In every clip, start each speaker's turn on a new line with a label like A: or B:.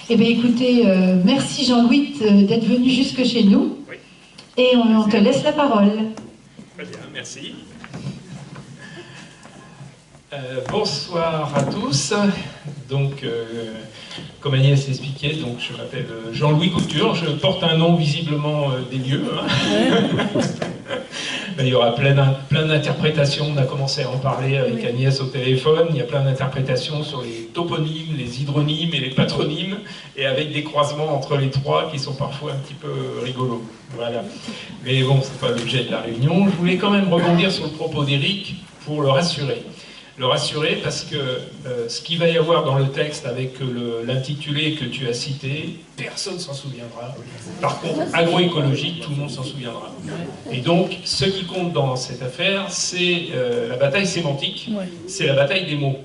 A: Eh bien écoutez, merci Jean-Louis d'être venu jusque chez nous.
B: Oui.
A: Et on te laisse la parole.
B: Très bien, merci. Bonsoir à tous. Donc, comme Agnès l'expliquait, donc je m'appelle Jean-Louis Couture. Je porte un nom visiblement des lieux. Hein. Il y aura plein d'interprétations. On a commencé à en parler avec Agnès au téléphone. Il y a plein d'interprétations sur les toponymes, les hydronymes et les patronymes, et avec des croisements entre les trois qui sont parfois un petit peu rigolos. Voilà. Mais bon, c'est pas l'objet de la réunion. Je voulais quand même rebondir sur le propos d'Éric pour le rassurer. Le rassurer parce que ce qu'il va y avoir dans le texte avec l'intitulé que tu as cité, personne ne s'en souviendra. Par contre, agroécologique, tout le monde s'en souviendra. Et donc, ce qui compte dans cette affaire, c'est la bataille sémantique, c'est la bataille des mots.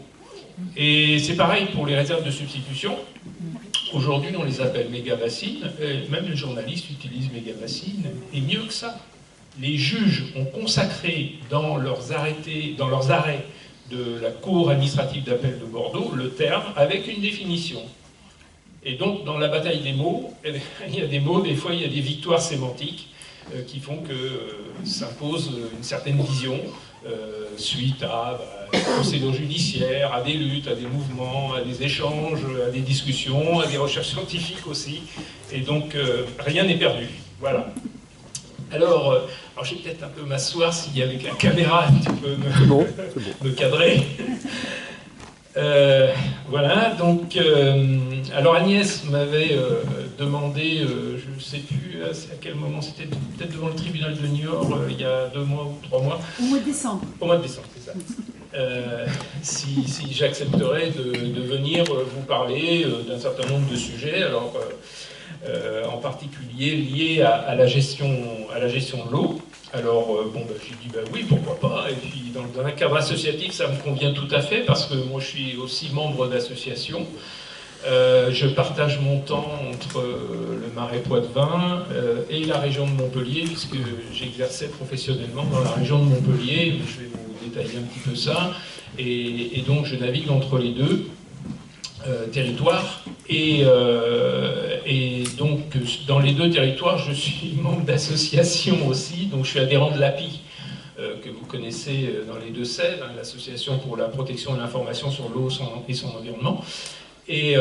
B: Et c'est pareil pour les réserves de substitution. Aujourd'hui, on les appelle mégabassines, même les journalistes utilisent mégabassines, et mieux que ça. Les juges ont consacré dans leurs arrêts de la Cour administrative d'appel de Bordeaux, le terme avec une définition. Et donc, dans la bataille des mots, il y a des mots, des fois il y a des victoires sémantiques qui font que s'impose une certaine vision suite à des procédures judiciaires, à des luttes, à des mouvements, à des échanges, à des discussions, à des recherches scientifiques aussi. Et donc, rien n'est perdu. Voilà. Alors je vais peut-être un peu m'asseoir s'il y a avec la caméra un petit peu me cadrer. Voilà, donc, alors Agnès m'avait demandé, je ne sais plus à quel moment, c'était peut-être devant le tribunal de Niort, il y a 2 mois ou 3 mois.
C: Au mois de décembre.
B: Au mois de décembre, c'est ça. Si j'accepterais de venir vous parler d'un certain nombre de sujets, alors en particulier liés à la gestion de l'eau. Alors, j'ai dit, oui, pourquoi pas. Et puis, dans un cadre associatif, ça me convient tout à fait, parce que moi, je suis aussi membre d'association. Je partage mon temps entre le Marais Poitevin et la région de Montpellier, puisque j'exerçais professionnellement dans la région de Montpellier. Je vais vous détailler un petit peu ça. Et donc, je navigue entre les deux territoires. Et donc, dans les deux territoires, je suis membre d'associations aussi. Donc, je suis adhérent de l'API, que vous connaissez dans les Deux-Sèvres, hein, l'association pour la protection et l'information sur l'eau et son environnement. Et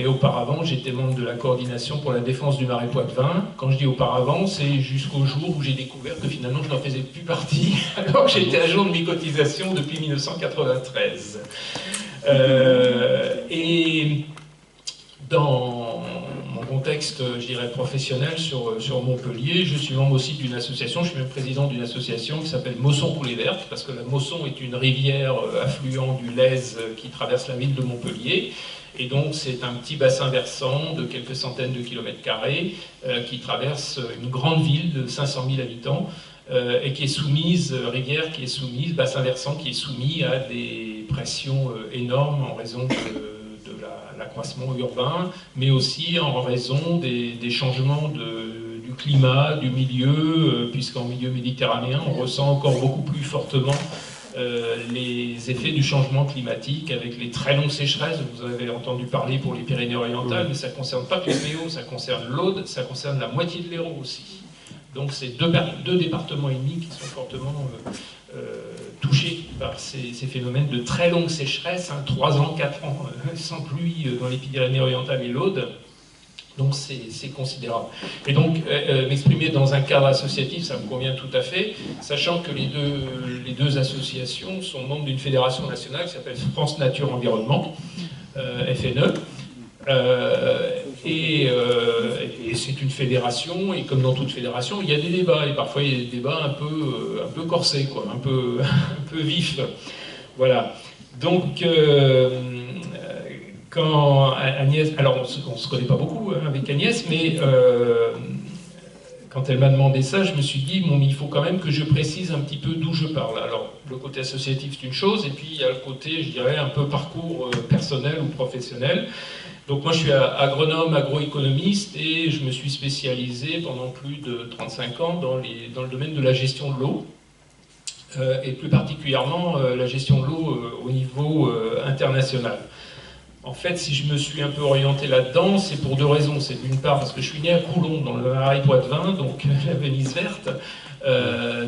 B: auparavant, j'étais membre de la coordination pour la défense du Marais Poitevin. Quand je dis auparavant, c'est jusqu'au jour où j'ai découvert que finalement, je n'en faisais plus partie, alors que j'étais agent de mes cotisations depuis 1993. Et dans mon contexte, je dirais, professionnel sur Montpellier, je suis membre aussi d'une association, je suis même président d'une association qui s'appelle Mosson-Coulée Verte, parce que la Mosson est une rivière affluent du Lèze qui traverse la ville de Montpellier. Et donc c'est un petit bassin versant de quelques centaines de kilomètres carrés qui traverse une grande ville de 500 000 habitants et qui est soumise, rivière qui est soumise, bassin versant qui est soumis à des pressions énormes en raison de l'accroissement urbain, mais aussi en raison des changements du climat, du milieu, puisqu'en milieu méditerranéen, on ressent encore beaucoup plus fortement les effets du changement climatique avec les très longues sécheresses. Vous avez entendu parler pour les Pyrénées-Orientales, mais ça ne concerne pas que les Péaux, ça concerne l'Aude, ça concerne la moitié de l'Hérault aussi. Donc c'est deux départements et demi qui sont fortement touchés par ces phénomènes de très longue sécheresse, 3 ans, 4 ans sans pluie dans les Pyrénées-Orientales et l'Aude. Donc c'est considérable. Et donc m'exprimer dans un cadre associatif, ça me convient tout à fait, sachant que les deux associations sont membres d'une fédération nationale qui s'appelle France Nature Environnement, FNE. Et c'est une fédération, et comme dans toute fédération, il y a des débats, et parfois il y a des débats un peu corsés, quoi, un peu vifs. Voilà. Donc, quand Agnès, alors on ne se connaît pas beaucoup hein, avec Agnès, mais quand elle m'a demandé ça, je me suis dit, bon, il faut quand même que je précise un petit peu d'où je parle. Alors, le côté associatif, c'est une chose, et puis il y a le côté, je dirais, un peu parcours personnel ou professionnel. Donc moi, je suis agronome, agroéconomiste, et je me suis spécialisé pendant plus de 35 ans dans le domaine de la gestion de l'eau, et plus particulièrement la gestion de l'eau au niveau international. En fait, si je me suis un peu orienté là-dedans, c'est pour deux raisons. C'est d'une part parce que je suis né à Coulon, dans le Marais Poitevin, donc la Venise verte.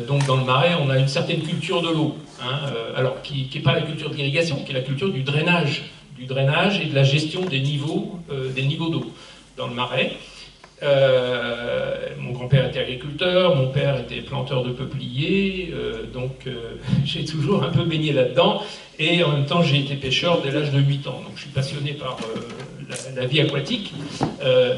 B: Donc dans le Marais, on a une certaine culture de l'eau, hein, alors qui n'est pas la culture de l'irrigation, qui est la culture du drainage et de la gestion des niveaux d'eau dans le Marais. Mon grand-père était agriculteur, mon père était planteur de peupliers, donc j'ai toujours un peu baigné là-dedans, et en même temps j'ai été pêcheur dès l'âge de 8 ans, donc je suis passionné par la vie aquatique,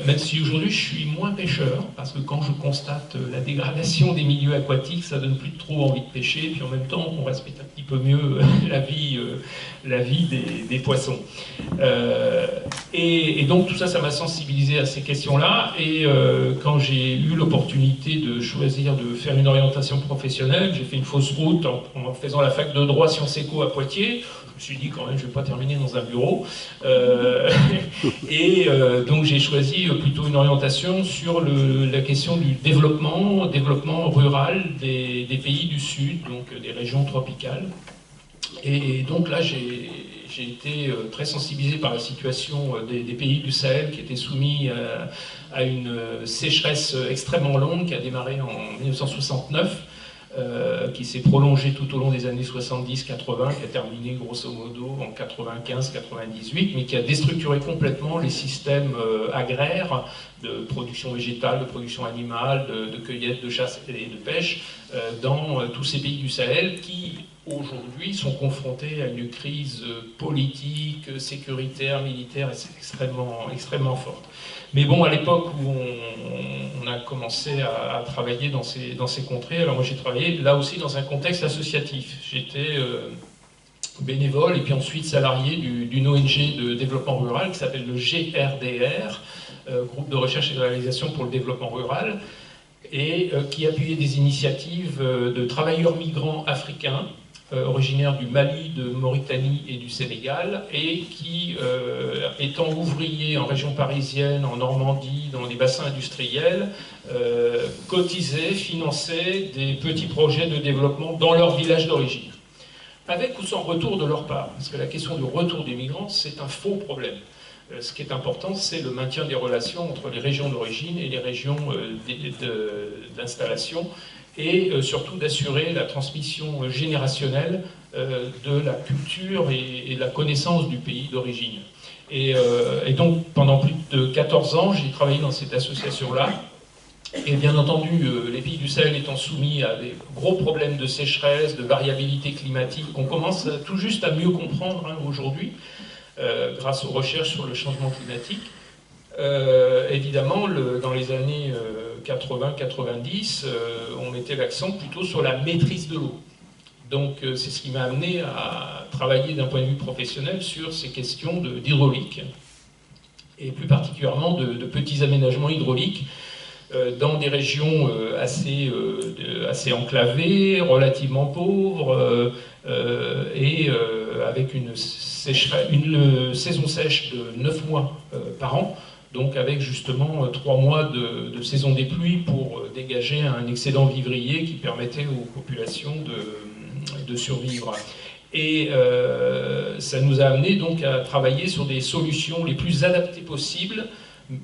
B: même si aujourd'hui je suis moins pêcheur, parce que quand je constate la dégradation des milieux aquatiques, ça donne plus trop envie de pêcher, puis en même temps on respecte un petit peu mieux la vie des poissons. Et donc tout ça, ça m'a sensibilisé à ces questions-là, et quand j'ai eu l'opportunité de choisir de faire une orientation professionnelle, j'ai fait une fausse route en faisant la fac de droit Sciences Éco à Poitiers. Je me suis dit quand même je ne vais pas terminer dans un bureau, donc j'ai choisi plutôt une orientation sur la question du développement rural des pays du Sud, donc des régions tropicales. Et donc là j'ai été très sensibilisé par la situation des pays du Sahel qui étaient soumis à une sécheresse extrêmement longue qui a démarré en 1969, qui s'est prolongée tout au long des années 70-80, qui a terminé grosso modo en 95-98, mais qui a déstructuré complètement les systèmes agraires de production végétale, de production animale, de cueillette, de chasse et de pêche dans tous ces pays du Sahel qui aujourd'hui sont confrontés à une crise politique, sécuritaire, militaire extrêmement forte. Mais bon, à l'époque où on a commencé à travailler dans ces contrées, alors moi j'ai travaillé là aussi dans un contexte associatif. J'étais bénévole et puis ensuite salarié d'une ONG de développement rural qui s'appelle le GRDR, Groupe de recherche et de réalisation pour le développement rural, et qui appuyait des initiatives de travailleurs migrants africains originaire du Mali, de Mauritanie et du Sénégal, et qui, étant ouvrier en région parisienne, en Normandie, dans les bassins industriels, cotisaient, finançaient des petits projets de développement dans leur village d'origine. Avec ou sans retour de leur part, parce que la question du retour des migrants, c'est un faux problème. Ce qui est important, c'est le maintien des relations entre les régions d'origine et les régions d'installation, et surtout d'assurer la transmission générationnelle de la culture et de la connaissance du pays d'origine. Et donc, pendant plus de 14 ans, j'ai travaillé dans cette association-là. Et bien entendu, les pays du Sahel étant soumis à des gros problèmes de sécheresse, de variabilité climatique, qu'on commence tout juste à mieux comprendre aujourd'hui, grâce aux recherches sur le changement climatique. Évidemment, dans les années 80-90, on mettait l'accent plutôt sur la maîtrise de l'eau. Donc c'est ce qui m'a amené à travailler d'un point de vue professionnel sur ces questions d'hydraulique, et plus particulièrement de petits aménagements hydrauliques dans des régions assez enclavées, relativement pauvres, et avec une saison sèche de 9 mois par an, donc avec justement 3 mois de saison des pluies pour dégager un excédent vivrier qui permettait aux populations de survivre. Et ça nous a amené donc à travailler sur des solutions les plus adaptées possibles,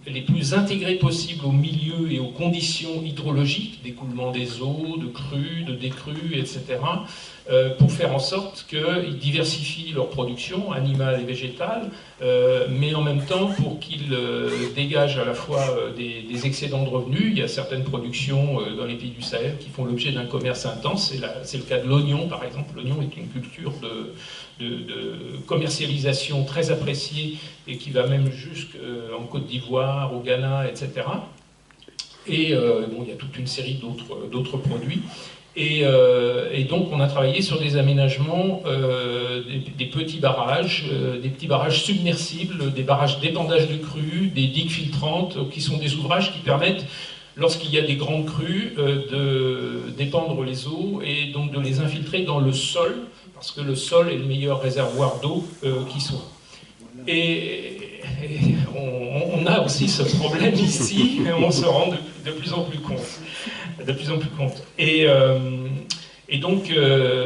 B: les plus intégrées possibles aux milieux et aux conditions hydrologiques, d'écoulement des eaux, de crues, de décrues, etc., pour faire en sorte qu'ils diversifient leur production animale et végétale, mais en même temps pour qu'ils dégagent à la fois des excédents de revenus. Il y a certaines productions dans les pays du Sahel qui font l'objet d'un commerce intense, c'est le cas de l'oignon par exemple. L'oignon est une culture de commercialisation très appréciée et qui va même jusqu'en Côte d'Ivoire, au Ghana, etc. Et bon, il y a toute une série d'autres produits. Et donc on a travaillé sur des aménagements, des petits barrages submersibles, des barrages d'épandage de crues, des digues filtrantes, qui sont des ouvrages qui permettent, lorsqu'il y a des grandes crues, d'épandre les eaux et donc de les infiltrer dans le sol, parce que le sol est le meilleur réservoir d'eau qui soit. Et on a aussi ce problème ici, et on se rend de plus en plus compte. Et donc,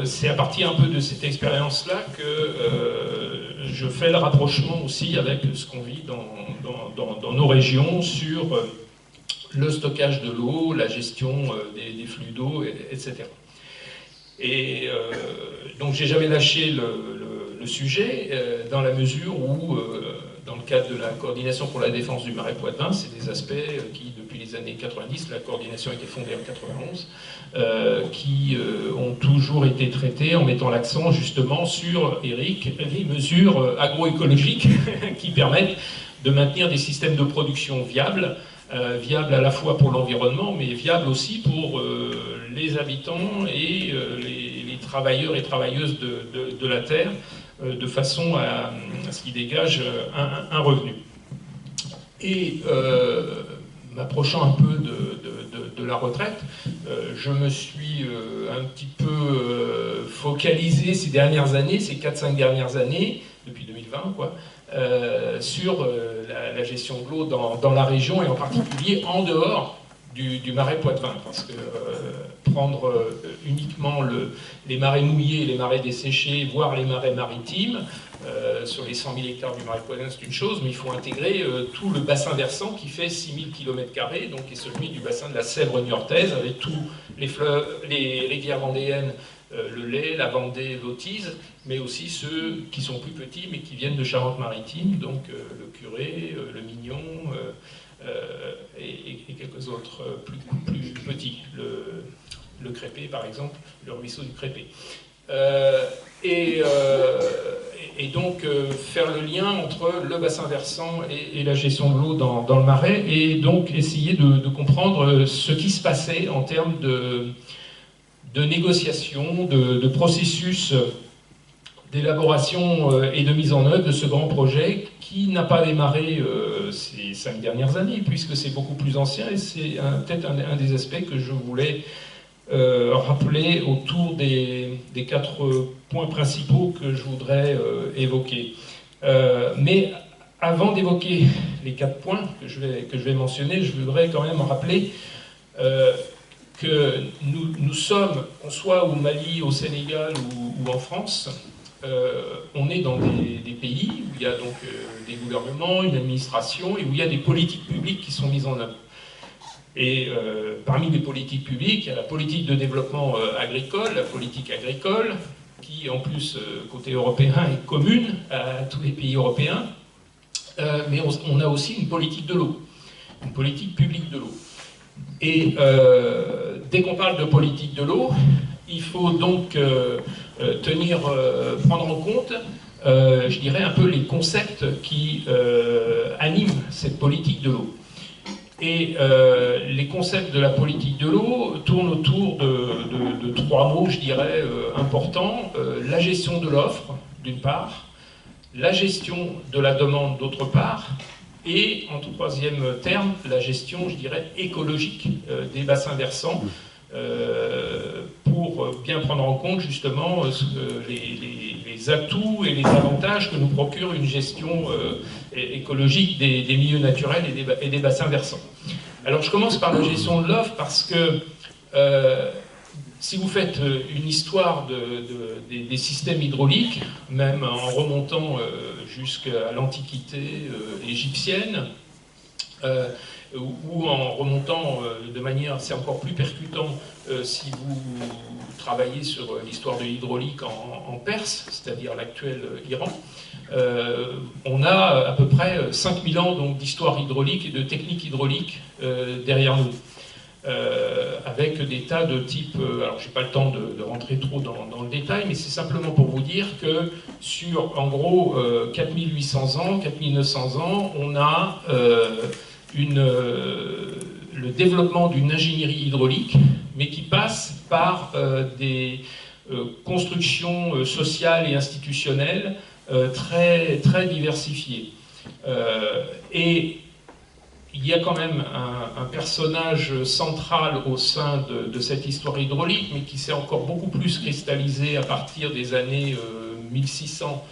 B: c'est à partir un peu de cette expérience-là que je fais le rapprochement aussi avec ce qu'on vit dans nos régions sur le stockage de l'eau, la gestion des flux d'eau, etc. Et donc j'ai jamais lâché le sujet, dans la mesure où, dans le cadre de la coordination pour la défense du Marais poitevin, c'est des aspects qui, depuis les années 90, la coordination a été fondée en 91, qui ont toujours été traités en mettant l'accent justement sur, Eric, les mesures agroécologiques qui permettent de maintenir des systèmes de production viables, viables à la fois pour l'environnement, mais viables aussi pour les habitants et les travailleurs et travailleuses de la terre, de façon à ce qu'ils dégagent un revenu. Et m'approchant un peu de la retraite, je me suis un petit peu focalisé ces dernières années, ces 4-5 dernières années, depuis 2020, quoi, sur la gestion de l'eau dans la région et en particulier en dehors du Marais poitevin, parce que prendre uniquement les marais mouillés, les marais desséchés, voire les marais maritimes, sur les 100 000 hectares du Marais poitevin, c'est une chose, mais il faut intégrer tout le bassin versant qui fait 6 000 km², donc qui est celui du bassin de la Sèvre niortaise, avec tous les fleuves, les rivières vendéennes, le Lay, la Vendée, l'Autise, mais aussi ceux qui sont plus petits, mais qui viennent de Charente-Maritime, donc le Curé, le Mignon, et quelques autres plus petits, le Crépé par exemple, le ruisseau du Crépé. Et donc faire le lien entre le bassin versant et la gestion de l'eau dans le Marais, et donc essayer de comprendre ce qui se passait en termes de négociation, de processus d'élaboration et de mise en œuvre de ce grand projet qui n'a pas démarré ces 5 dernières années, puisque c'est beaucoup plus ancien, et c'est peut-être un des aspects que je voulais rappeler autour des 4 points principaux que je voudrais évoquer. Mais avant d'évoquer les 4 points que je vais mentionner, je voudrais quand même rappeler que nous sommes, qu'on soit au Mali, au Sénégal ou en France, on est dans des pays où il y a donc des gouvernements, une administration, et où il y a des politiques publiques qui sont mises en œuvre. Et parmi les politiques publiques, il y a la politique de développement agricole, la politique agricole, qui en plus, côté européen, est commune à tous les pays européens. Mais on a aussi une politique de l'eau, une politique publique de l'eau. Et dès qu'on parle de politique de l'eau, il faut donc prendre en compte, je dirais, un peu les concepts qui animent cette politique de l'eau. Et les concepts de la politique de l'eau tournent autour de 3 mots, je dirais, importants. La gestion de l'offre, d'une part, la gestion de la demande, d'autre part, et en 3e terme, la gestion, je dirais, écologique des bassins versants, pour bien prendre en compte justement les atouts et les avantages que nous procure une gestion écologique des milieux naturels et des bassins versants. Alors je commence par la gestion de l'offre parce que si vous faites une histoire des systèmes hydrauliques, même en remontant jusqu'à l'Antiquité égyptienne, ou en remontant de manière assez encore plus percutante si vous travaillez sur l'histoire de l'hydraulique en Perse, c'est-à-dire l'actuel Iran, on a à peu près 5000 ans d'histoire hydraulique et de technique hydraulique derrière nous. Avec des tas de types, alors j'ai pas le temps de rentrer trop dans le détail, mais c'est simplement pour vous dire que sur en gros 4800 ans, 4900 ans, on a le développement d'une ingénierie hydraulique, mais qui passe par des constructions sociales et institutionnelles très, très diversifiées. Et il y a quand même un personnage central au sein de cette histoire hydraulique, mais qui s'est encore beaucoup plus cristallisé à partir des années 1600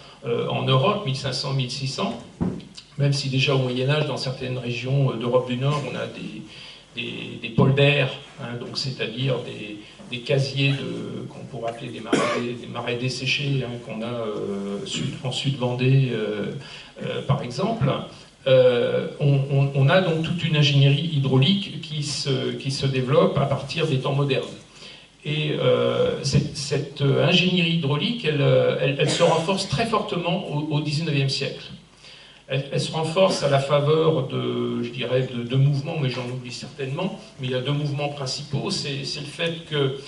B: en Europe, 1500-1600, même si déjà au Moyen-Âge, dans certaines régions d'Europe du Nord, on a des polders, hein, donc c'est-à-dire des casiers qu'on pourrait appeler des marais desséchés, hein, qu'on a en Sud-Vendée, par exemple. On a donc toute une ingénierie hydraulique qui se développe à partir des temps modernes. Et cette ingénierie hydraulique, elle se renforce très fortement au XIXe siècle. Elle se renforce à la faveur je dirais, de mouvements, mais j'en oublie certainement, mais il y a deux mouvements principaux. C'est le fait que,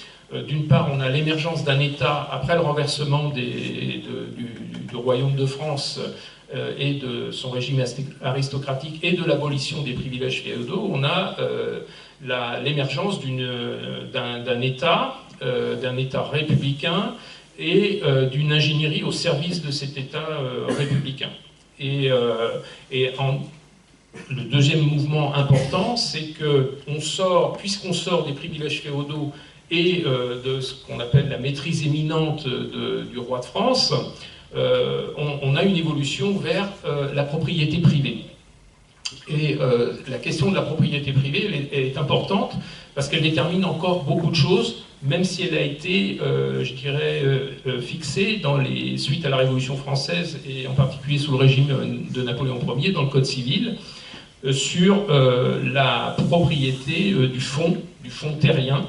B: d'une part, on a l'émergence d'un État, après le renversement du royaume de France et de son régime aristocratique et de l'abolition des privilèges féodaux, on a l'émergence d'un État républicain et d'une ingénierie au service de cet État républicain. Et le deuxième mouvement important, c'est que puisqu'on sort des privilèges féodaux et de ce qu'on appelle la maîtrise éminente du roi de France, on a une évolution vers la propriété privée. Et la question de la propriété privée, elle est importante parce qu'elle détermine encore beaucoup de choses, même si elle a été, je dirais, fixée suite à la Révolution française, et en particulier sous le régime de Napoléon Ier, dans le Code civil, sur la propriété du fonds terrien.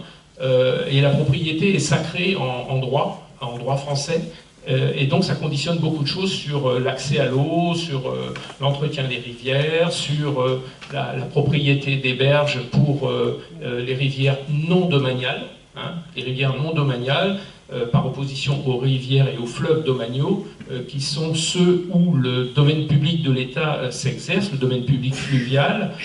B: Et la propriété est sacrée en droit français. Et donc ça conditionne beaucoup de choses sur l'accès à l'eau, sur l'entretien des rivières, sur la propriété des berges pour les rivières non domaniales, hein, les rivières non domaniales, par opposition aux rivières et aux fleuves domaniaux, qui sont ceux où le domaine public de l'État s'exerce, le domaine public fluvial,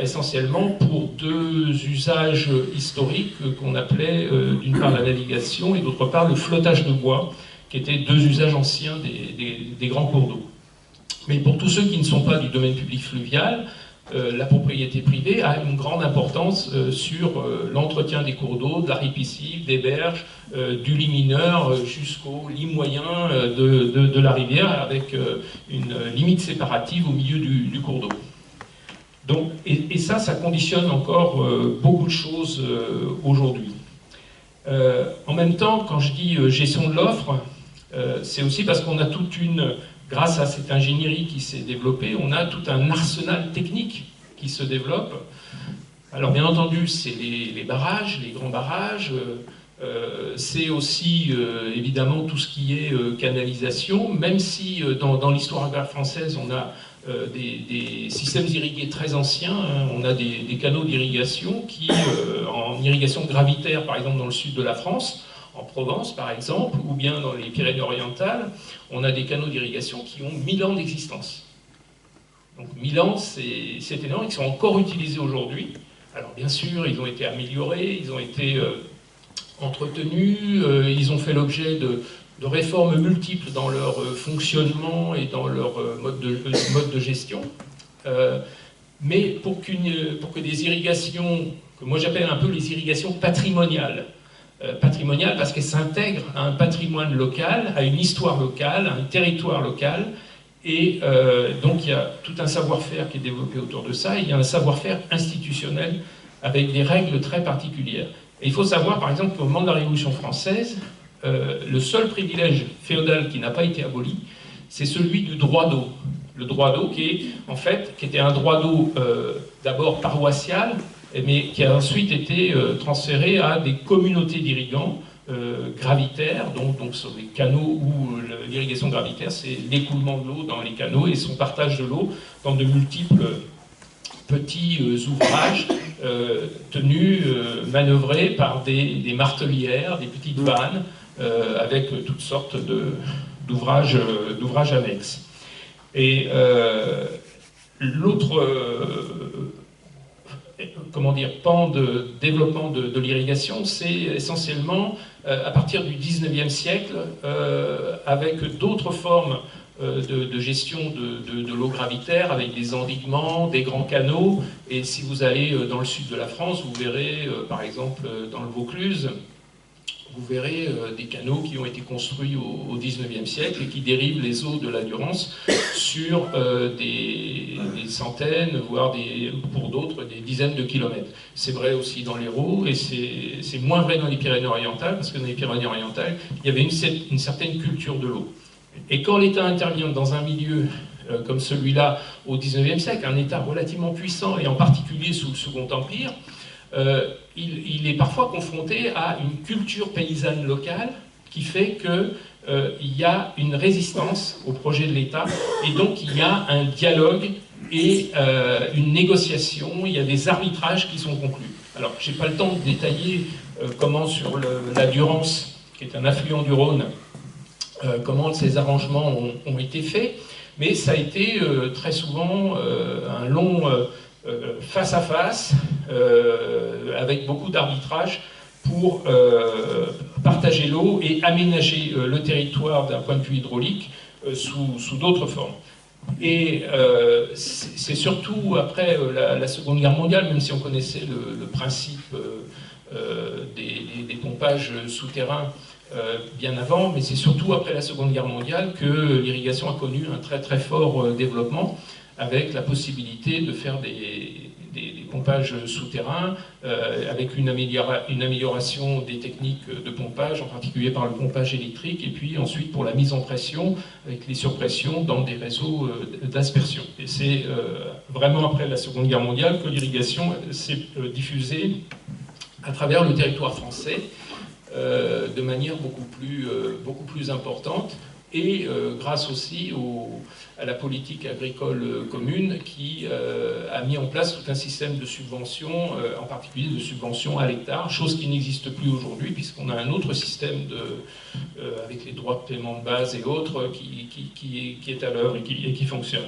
B: essentiellement pour deux usages historiques qu'on appelait d'une part la navigation et d'autre part le flottage de bois, qui étaient deux usages anciens des grands cours d'eau. Mais pour tous ceux qui ne sont pas du domaine public fluvial, la propriété privée a une grande importance sur l'entretien des cours d'eau, de la ripisylve, des berges, du lit mineur jusqu'au lit moyen de la rivière, avec une limite séparative au milieu du cours d'eau. Donc, et ça conditionne encore beaucoup de choses aujourd'hui. En même temps, quand je dis gestion de l'offre, c'est aussi parce qu'on a grâce à cette ingénierie qui s'est développée, on a tout un arsenal technique qui se développe. Alors bien entendu, c'est les barrages, les grands barrages, c'est aussi évidemment tout ce qui est canalisation, même si dans l'histoire agraire française, on a des systèmes irrigués très anciens, hein. On a des canaux d'irrigation qui, en irrigation gravitaire, par exemple dans le sud de la France, en Provence par exemple, ou bien dans les Pyrénées-Orientales, on a des canaux d'irrigation qui ont 1000 ans d'existence. Donc 1000 ans, c'est énorme, ils sont encore utilisés aujourd'hui. Alors bien sûr, ils ont été améliorés, ils ont été entretenus, ils ont fait l'objet de réformes multiples dans leur fonctionnement et dans leur mode de gestion. Mais pour que des irrigations, que moi j'appelle un peu les irrigations patrimoniales, patrimoniales parce qu'elles s'intègrent à un patrimoine local, à une histoire locale, à un territoire local, et donc il y a tout un savoir-faire qui est développé autour de ça, et il y a un savoir-faire institutionnel avec des règles très particulières. Et il faut savoir par exemple qu'au moment de la Révolution française, le seul privilège féodal qui n'a pas été aboli, c'est celui du droit d'eau. Le droit d'eau qui était un droit d'eau d'abord paroissial, mais qui a ensuite été transféré à des communautés d'irrigants gravitaires, donc sur des canaux où l'irrigation gravitaire, c'est l'écoulement de l'eau dans les canaux et son partage de l'eau dans de multiples petits ouvrages tenus, manœuvrés par des martelières, des petites vannes, avec toutes sortes d'ouvrages annexes. Et l'autre pan de développement de l'irrigation, c'est essentiellement à partir du XIXe siècle, avec d'autres formes de gestion de l'eau gravitaire, avec des endiguements, des grands canaux. Et si vous allez dans le sud de la France, vous verrez, par exemple, dans le Vaucluse, vous verrez des canaux qui ont été construits au XIXe siècle et qui dérivent les eaux de la Durance sur des centaines, voire pour d'autres des dizaines de kilomètres. C'est vrai aussi dans l'Hérault, et c'est moins vrai dans les Pyrénées-Orientales, parce que dans les Pyrénées-Orientales, il y avait une certaine culture de l'eau. Et quand l'État intervient dans un milieu comme celui-là au XIXe siècle, un État relativement puissant, et en particulier sous le Second Empire, il est parfois confronté à une culture paysanne locale qui fait qu'il y a une résistance au projet de l'État, et donc il y a un dialogue et une négociation, il y a des arbitrages qui sont conclus. Alors, je n'ai pas le temps de détailler comment sur la Durance, qui est un affluent du Rhône, comment ces arrangements ont été faits, mais ça a été très souvent un long face-à-face, avec beaucoup d'arbitrage pour partager l'eau et aménager le territoire d'un point de vue hydraulique sous d'autres formes. Et c'est surtout après la Seconde Guerre mondiale, même si on connaissait le principe des pompages souterrains bien avant, mais c'est surtout après la Seconde Guerre mondiale que l'irrigation a connu un très très fort développement, avec la possibilité de faire des pompages souterrains, avec une amélioration des techniques de pompage, en particulier par le pompage électrique, et puis ensuite pour la mise en pression, avec les surpressions dans des réseaux d'aspersion. Et c'est vraiment après la Seconde Guerre mondiale que l'irrigation s'est diffusée à travers le territoire français, de manière beaucoup plus importante, et grâce aussi à la politique agricole commune qui a mis en place tout un système de subventions, en particulier de subventions à l'hectare, chose qui n'existe plus aujourd'hui, puisqu'on a un autre système avec les droits de paiement de base et autres qui est à l'œuvre et qui fonctionne.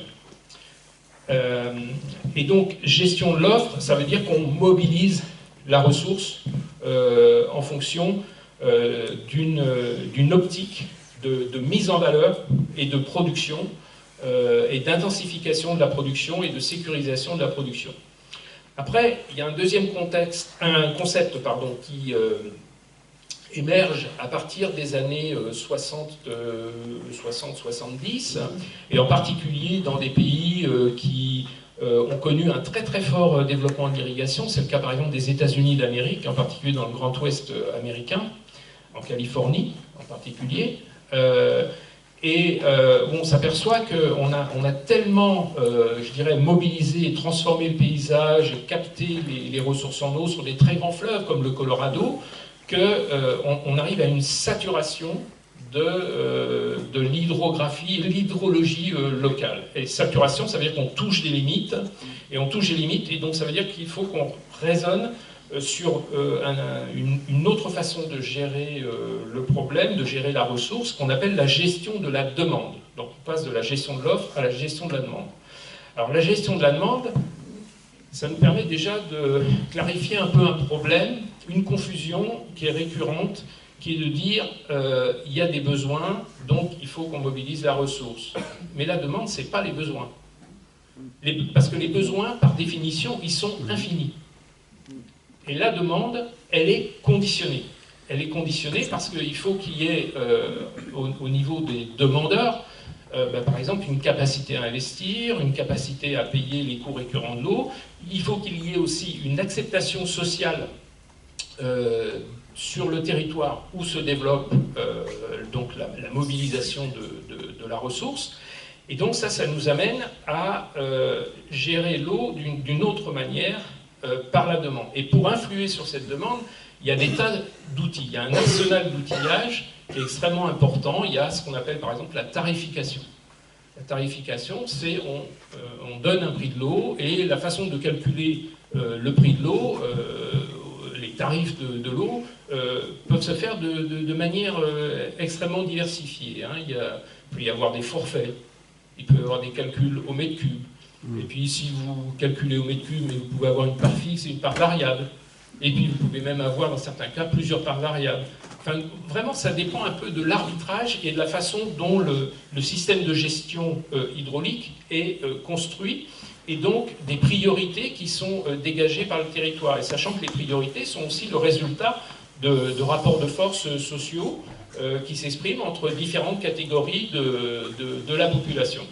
B: Et donc, gestion de l'offre, ça veut dire qu'on mobilise la ressource en fonction d'une optique de mise en valeur et de production, et d'intensification de la production et de sécurisation de la production. Après, il y a un deuxième concept qui émerge à partir des années 60-70, et en particulier dans des pays qui ont connu un très très fort développement de l'irrigation. C'est le cas par exemple des États-Unis d'Amérique, en particulier dans le Grand Ouest américain, en Californie en particulier. On s'aperçoit qu'on a tellement, je dirais, mobilisé et transformé le paysage, capté les ressources en eau sur des très grands fleuves comme le Colorado, qu'on arrive à une saturation de l'hydrographie, l'hydrologie locale. Et saturation, ça veut dire qu'on touche des limites, et donc ça veut dire qu'il faut qu'on raisonne sur une autre façon de gérer le problème, de gérer la ressource, qu'on appelle la gestion de la demande. Donc on passe de la gestion de l'offre à la gestion de la demande. Alors la gestion de la demande, ça nous permet déjà de clarifier un peu un problème, une confusion qui est récurrente, qui est de dire il y a des besoins, donc il faut qu'on mobilise la ressource. Mais la demande, ce n'est pas les besoins. Parce que les besoins, par définition, ils sont infinis. Et la demande, elle est conditionnée. Elle est conditionnée parce qu'il faut qu'il y ait, au niveau des demandeurs, par exemple, une capacité à investir, une capacité à payer les coûts récurrents de l'eau. Il faut qu'il y ait aussi une acceptation sociale sur le territoire où se développe donc la mobilisation de la ressource. Et donc ça nous amène à gérer l'eau d'une autre manière, par la demande. Et pour influer sur cette demande, il y a des tas d'outils. Il y a un arsenal d'outillage qui est extrêmement important. Il y a ce qu'on appelle par exemple la tarification. La tarification, c'est on donne un prix de l'eau, et la façon de calculer le prix de l'eau, les tarifs de l'eau, peuvent se faire de manière extrêmement diversifiée. Il peut y avoir des forfaits, il peut y avoir des calculs au mètre cube. Et puis si vous calculez au mètre cube, vous pouvez avoir une part fixe et une part variable. Et puis vous pouvez même avoir, dans certains cas, plusieurs parts variables. Enfin, vraiment, ça dépend un peu de l'arbitrage et de la façon dont le système de gestion hydraulique est construit, et donc des priorités qui sont dégagées par le territoire. Et sachant que les priorités sont aussi le résultat de rapports de force sociaux qui s'expriment entre différentes catégories de la population.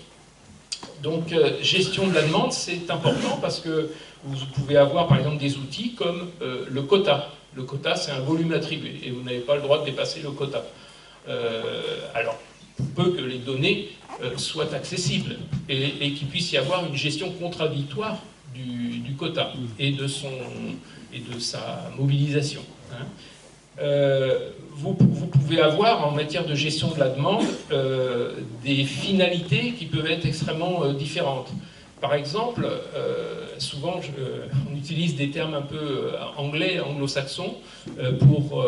B: Donc, gestion de la demande, c'est important parce que vous pouvez avoir, par exemple, des outils comme le quota. Le quota, c'est un volume attribué et vous n'avez pas le droit de dépasser le quota. Alors, pour peu que les données soient accessibles et qu'il puisse y avoir une gestion contradictoire du quota et de sa mobilisation. Hein. Vous pouvez avoir en matière de gestion de la demande des finalités qui peuvent être extrêmement différentes. Par exemple, souvent on utilise des termes un peu anglais, anglo-saxons, pour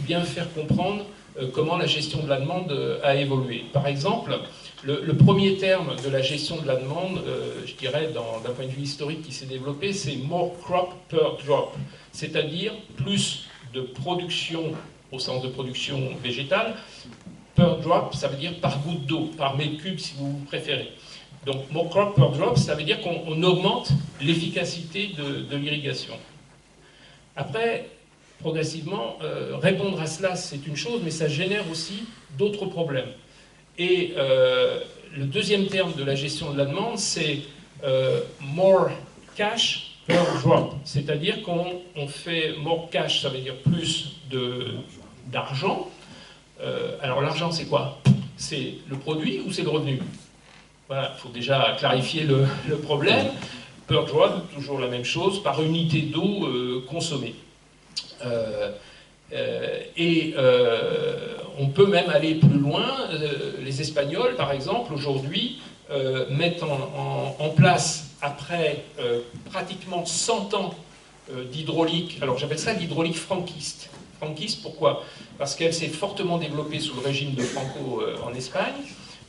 B: bien faire comprendre comment la gestion de la demande a évolué. Par exemple, le premier terme de la gestion de la demande, je dirais d'un point de vue historique qui s'est développé, c'est more crop per drop, c'est-à-dire plus de production au sens de production végétale, per drop, ça veut dire par goutte d'eau, par mètre cube si vous préférez. Donc more crop per drop, ça veut dire qu'on augmente l'efficacité de l'irrigation. Après, progressivement, répondre à cela, c'est une chose, mais ça génère aussi d'autres problèmes. Et le deuxième terme de la gestion de la demande, c'est more cash per drop. C'est-à-dire qu'on fait more cash, ça veut dire plus d'argent. Alors l'argent, c'est quoi? C'est le produit ou c'est le revenu? Voilà, il faut déjà clarifier le problème. Per drop, toujours la même chose, par unité d'eau consommée. On peut même aller plus loin. Les Espagnols, par exemple, aujourd'hui, mettent en place, après pratiquement 100 ans d'hydraulique, alors j'appelle ça l'hydraulique franquiste. Franquiste, pourquoi? Parce qu'elle s'est fortement développée sous le régime de Franco en Espagne,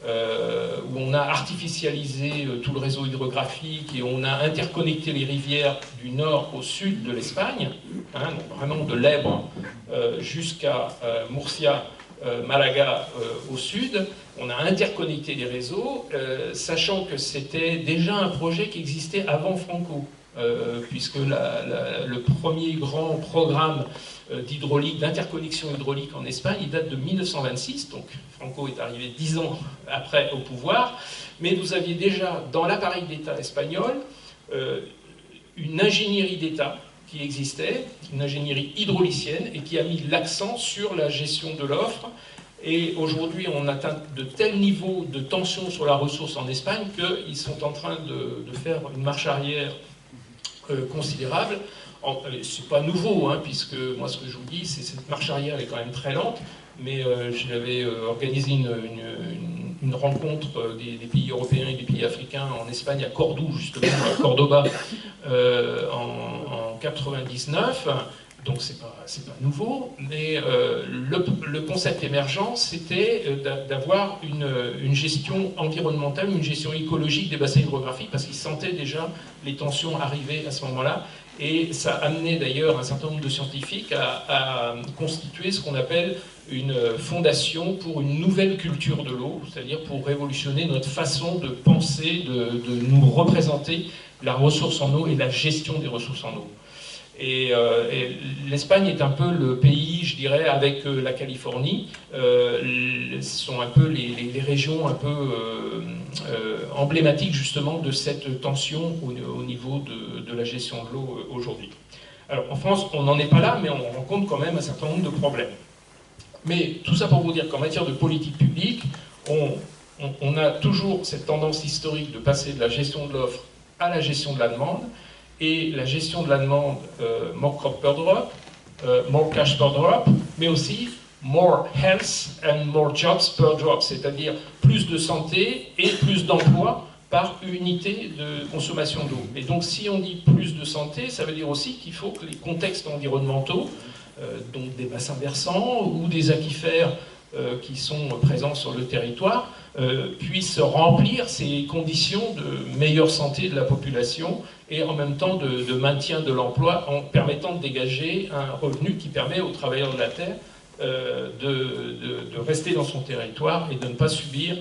B: où on a artificialisé tout le réseau hydrographique et on a interconnecté les rivières du nord au sud de l'Espagne, hein, donc vraiment de l'Èbre jusqu'à Murcia, Malaga au sud. On a interconnecté les réseaux, sachant que c'était déjà un projet qui existait avant Franco, puisque le premier grand programme d'hydraulique, d'interconnexion hydraulique en Espagne, il date de 1926, donc Franco est arrivé 10 ans après au pouvoir, mais vous aviez déjà dans l'appareil d'État espagnol une ingénierie d'État qui existait, une ingénierie hydraulicienne, et qui a mis l'accent sur la gestion de l'offre. Et aujourd'hui, on atteint de tels niveaux de tension sur la ressource en Espagne qu'ils sont en train de faire une marche arrière considérable. C'est pas nouveau, hein, puisque moi ce que je vous dis, c'est cette marche arrière est quand même très lente, mais j'avais organisé une rencontre des pays européens et des pays africains en Espagne, à Cordoue, justement, à Cordoba, en 99. Donc c'est pas nouveau, mais le concept émergent, c'était d'avoir une gestion environnementale, une gestion écologique des bassins hydrographiques, parce qu'ils sentaient déjà les tensions arriver à ce moment-là, et ça amenait d'ailleurs un certain nombre de scientifiques à constituer ce qu'on appelle une fondation pour une nouvelle culture de l'eau, c'est-à-dire pour révolutionner notre façon de penser, de nous représenter la ressource en eau et la gestion des ressources en eau. Et l'Espagne est un peu le pays, je dirais, avec la Californie, ce sont un peu les régions un peu emblématiques justement de cette tension au niveau de la gestion de l'eau aujourd'hui. Alors en France, on n'en est pas là, mais on rencontre quand même un certain nombre de problèmes. Mais tout ça pour vous dire qu'en matière de politique publique, on a toujours cette tendance historique de passer de la gestion de l'offre à la gestion de la demande. Et la gestion de la demande, more crop per drop, more cash per drop, mais aussi more health and more jobs per drop, c'est-à-dire plus de santé et plus d'emplois par unité de consommation d'eau. Et donc si on dit plus de santé, ça veut dire aussi qu'il faut que les contextes environnementaux, donc des bassins versants ou des aquifères qui sont présents sur le territoire, puissent remplir ces conditions de meilleure santé de la population et en même temps de maintien de l'emploi en permettant de dégager un revenu qui permet aux travailleurs de la terre de rester dans son territoire et de ne pas subir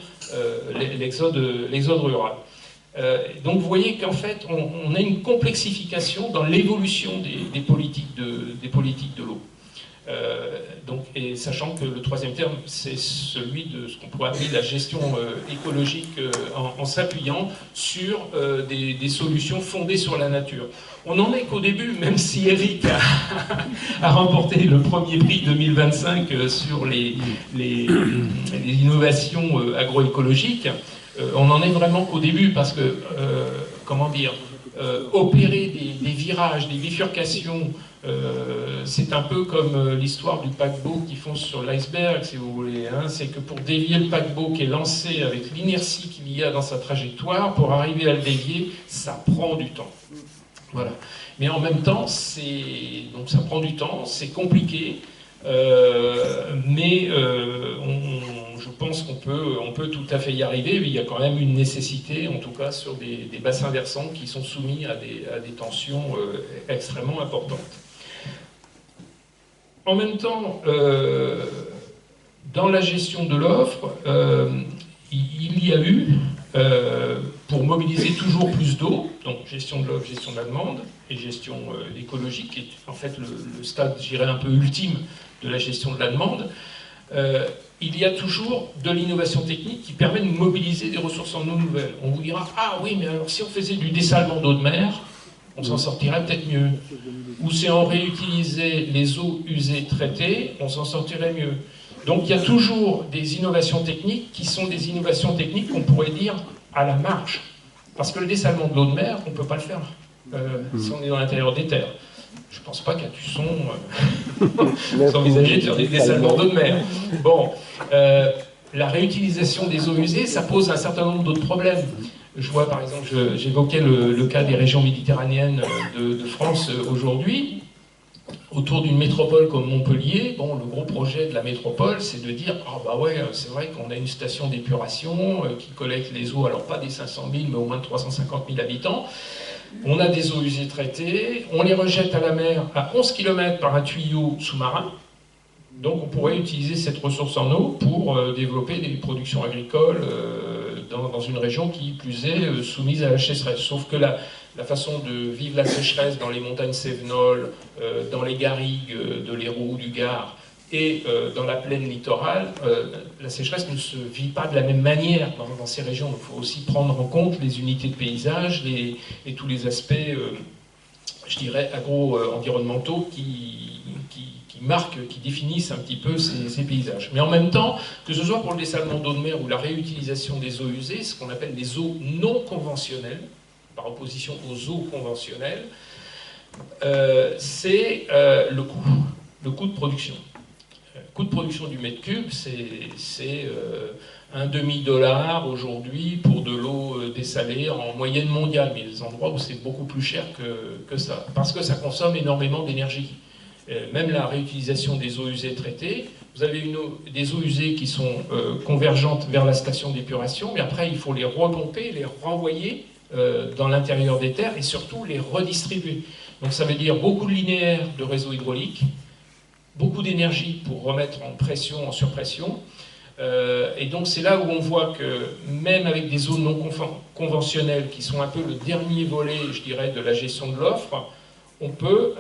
B: l'exode rural. Donc vous voyez qu'en fait on a une complexification dans l'évolution des politiques de l'eau. Et sachant que le troisième terme, c'est celui de ce qu'on pourrait appeler la gestion écologique en s'appuyant sur des solutions fondées sur la nature. On n'en est qu'au début, même si Eric a remporté le premier prix 2025 sur les innovations agroécologiques, on n'en est vraiment qu'au début parce que, comment dire, opérer des virages, des bifurcations, c'est un peu comme l'histoire du paquebot qui fonce sur l'iceberg, si vous voulez. Hein. C'est que pour dévier le paquebot qui est lancé avec l'inertie qu'il y a dans sa trajectoire, pour arriver à le dévier, ça prend du temps. Voilà. Mais en même temps, donc ça prend du temps, c'est compliqué, mais je pense qu'on peut tout à fait y arriver, mais il y a quand même une nécessité, en tout cas sur des bassins versants qui sont soumis à des tensions extrêmement importantes. En même temps, dans la gestion de l'offre, il y a eu, pour mobiliser toujours plus d'eau, donc gestion de l'offre, gestion de la demande, et gestion écologique, qui est en fait le stade, je dirais, un peu ultime de la gestion de la demande, il y a toujours de l'innovation technique qui permet de mobiliser des ressources en eau nouvelles. On vous dira, ah oui, mais alors si on faisait du dessalement d'eau de mer, on s'en sortirait peut-être mieux. Ou si on réutilisait les eaux usées traitées, on s'en sortirait mieux. Donc il y a toujours des innovations techniques qui sont des innovations techniques qu'on pourrait dire à la marge. Parce que le dessalement de l'eau de mer, on ne peut pas le faire si on est dans l'intérieur des terres. Je ne pense pas qu'à Tusson, s'envisager de faire des dessalements d'eau de mer. Bon, la réutilisation des eaux usées, ça pose un certain nombre d'autres problèmes. Je vois par exemple, j'évoquais le cas des régions méditerranéennes de France aujourd'hui. Autour d'une métropole comme Montpellier, bon, le gros projet de la métropole, c'est de dire « Ah bah ouais, c'est vrai qu'on a une station d'épuration qui collecte les eaux, alors pas des 500 000, mais au moins de 350 000 habitants. On a des eaux usées traitées, on les rejette à la mer à 11 km par un tuyau sous-marin. Donc on pourrait utiliser cette ressource en eau pour développer des productions agricoles dans une région qui, plus est, soumise à la sécheresse. Sauf que la façon de vivre la sécheresse dans les montagnes cévenoles, dans les garrigues de l'Hérault, du Gard et dans la plaine littorale, la sécheresse ne se vit pas de la même manière dans ces régions. Il faut aussi prendre en compte les unités de paysage et tous les aspects, je dirais, agro-environnementaux qui marquent, qui définissent un petit peu ces paysages. Mais en même temps, que ce soit pour le dessalement d'eau de mer ou la réutilisation des eaux usées, ce qu'on appelle les eaux non conventionnelles, par opposition aux eaux conventionnelles, c'est le coût de production. Le coût de production du mètre cube, c'est un demi-dollar aujourd'hui pour de l'eau dessalée en moyenne mondiale, mais il y a des endroits où c'est beaucoup plus cher que ça, parce que ça consomme énormément d'énergie. Même la réutilisation des eaux usées traitées, vous avez des eaux usées qui sont convergentes vers la station d'épuration, mais après il faut les repomper, les renvoyer dans l'intérieur des terres et surtout les redistribuer. Donc ça veut dire beaucoup de linéaires de réseaux hydrauliques, beaucoup d'énergie pour remettre en pression, en surpression. Et donc c'est là où on voit que même avec des eaux non conventionnelles qui sont un peu le dernier volet, je dirais, de la gestion de l'offre, on peut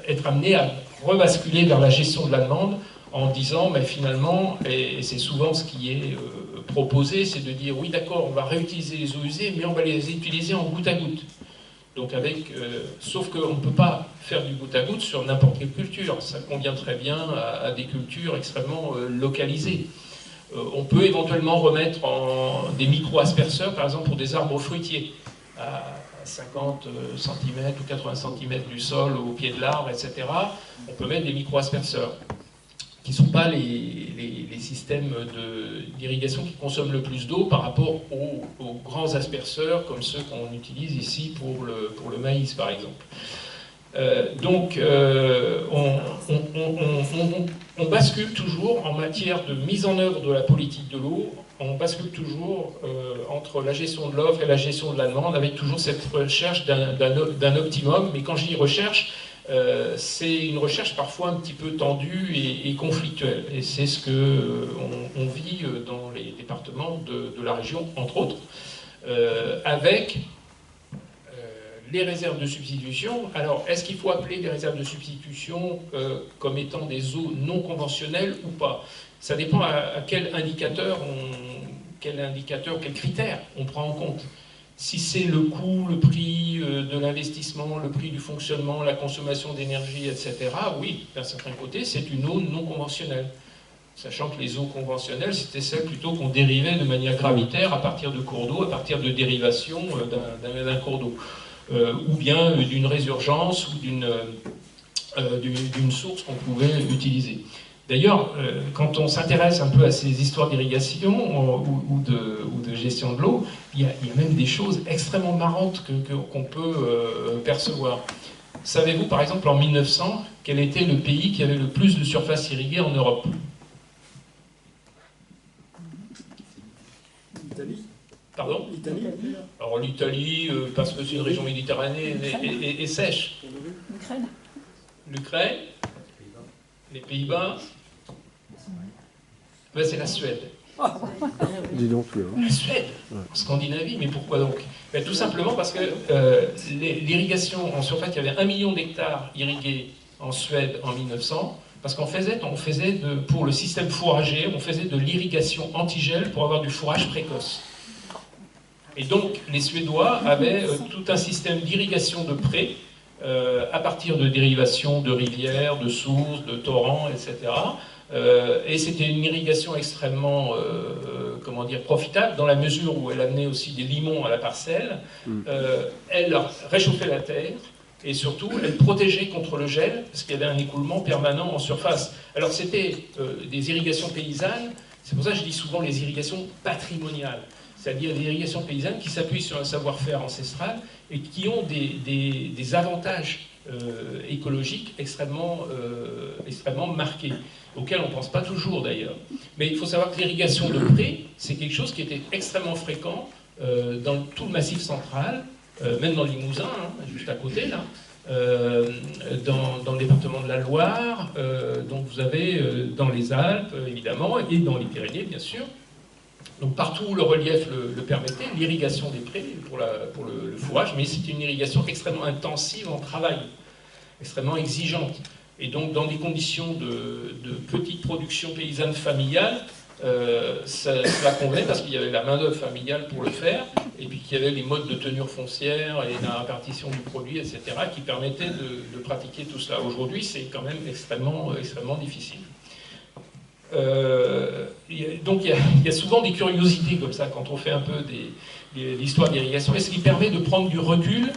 B: être amené à rebasculer vers la gestion de la demande en disant, mais finalement, et c'est souvent ce qui est proposé, c'est de dire, oui d'accord, on va réutiliser les eaux usées, mais on va les utiliser en goutte à goutte. Donc sauf qu'on ne peut pas faire du goutte à goutte sur n'importe quelle culture, ça convient très bien à des cultures extrêmement localisées. On peut éventuellement remettre des micro-asperceurs, par exemple pour des arbres fruitiers, à 50 cm ou 80 cm du sol au pied de l'arbre, etc. On peut mettre des micro-asperceurs, qui ne sont pas les systèmes d'irrigation qui consomment le plus d'eau par rapport aux grands asperceurs, comme ceux qu'on utilise ici pour le maïs, par exemple. On bascule toujours en matière de mise en œuvre de la politique de l'eau, on bascule toujours entre la gestion de l'offre et la gestion de la demande, avec toujours cette recherche d'un optimum. Mais quand je dis recherche, c'est une recherche parfois un petit peu tendue et conflictuelle. Et c'est ce qu'on vit dans les départements de la région, entre autres, avec les réserves de substitution. Alors, est-ce qu'il faut appeler les réserves de substitution comme étant des eaux non conventionnelles ou pas? Ça dépend à quel indicateur, quel critère on prend en compte. Si c'est le coût, le prix de l'investissement, le prix du fonctionnement, la consommation d'énergie, etc., oui, d'un certain côté, c'est une eau non conventionnelle. Sachant que les eaux conventionnelles, c'était celles plutôt qu'on dérivait de manière gravitaire à partir de cours d'eau, à partir de dérivation d'un cours d'eau. Ou bien d'une résurgence ou d'une source qu'on pouvait utiliser. D'ailleurs, quand on s'intéresse un peu à ces histoires d'irrigation ou de gestion de l'eau, il y a même des choses extrêmement marrantes qu'on peut percevoir. Savez-vous, par exemple, en 1900, quel était le pays qui avait le plus de surface irriguée en Europe?
C: L'Italie.
B: Pardon?
C: L'Italie.
B: Alors l'Italie, parce que c'est une région méditerranéenne et sèche.
D: L'Ukraine.
B: L'Ukraine, les Pays-Bas, ben, c'est la Suède.
E: Dis donc,
B: La Suède, en Scandinavie, mais pourquoi donc? Ben, tout simplement parce que l'irrigation en surface, il y avait 1 million d'hectares irrigués en Suède en 1900, parce qu'on faisait, pour le système fourrager, on faisait de l'irrigation antigel pour avoir du fourrage précoce. Et donc, les Suédois avaient tout un système d'irrigation de prés, à partir de dérivations de rivières, de sources, de torrents, etc. Et c'était une irrigation extrêmement, comment dire, profitable, dans la mesure où elle amenait aussi des limons à la parcelle. Elle réchauffait la terre, et surtout, elle protégeait contre le gel, parce qu'il y avait un écoulement permanent en surface. Alors c'était des irrigations paysannes, c'est pour ça que je dis souvent les irrigations patrimoniales. C'est-à-dire des irrigations paysannes qui s'appuient sur un savoir-faire ancestral et qui ont des avantages écologiques extrêmement marqués, auxquels on ne pense pas toujours d'ailleurs. Mais il faut savoir que l'irrigation de prés, c'est quelque chose qui était extrêmement fréquent dans tout le Massif central, même dans le Limousin, hein, juste à côté là, dans le département de la Loire, donc vous avez dans les Alpes évidemment, et dans les Pyrénées bien sûr. Donc partout où le relief le permettait, l'irrigation des prés pour le fourrage, mais c'est une irrigation extrêmement intensive en travail, extrêmement exigeante. Et donc dans des conditions de petite production paysanne familiale, cela convenait parce qu'il y avait la main-d'œuvre familiale pour le faire, et puis qu'il y avait les modes de tenure foncière et la répartition du produit, etc., qui permettaient de pratiquer tout cela. Aujourd'hui, c'est quand même extrêmement difficile. Donc il y a souvent des curiosités comme ça quand on fait un peu l'histoire d'irrigation, et ce qui permet de prendre du recul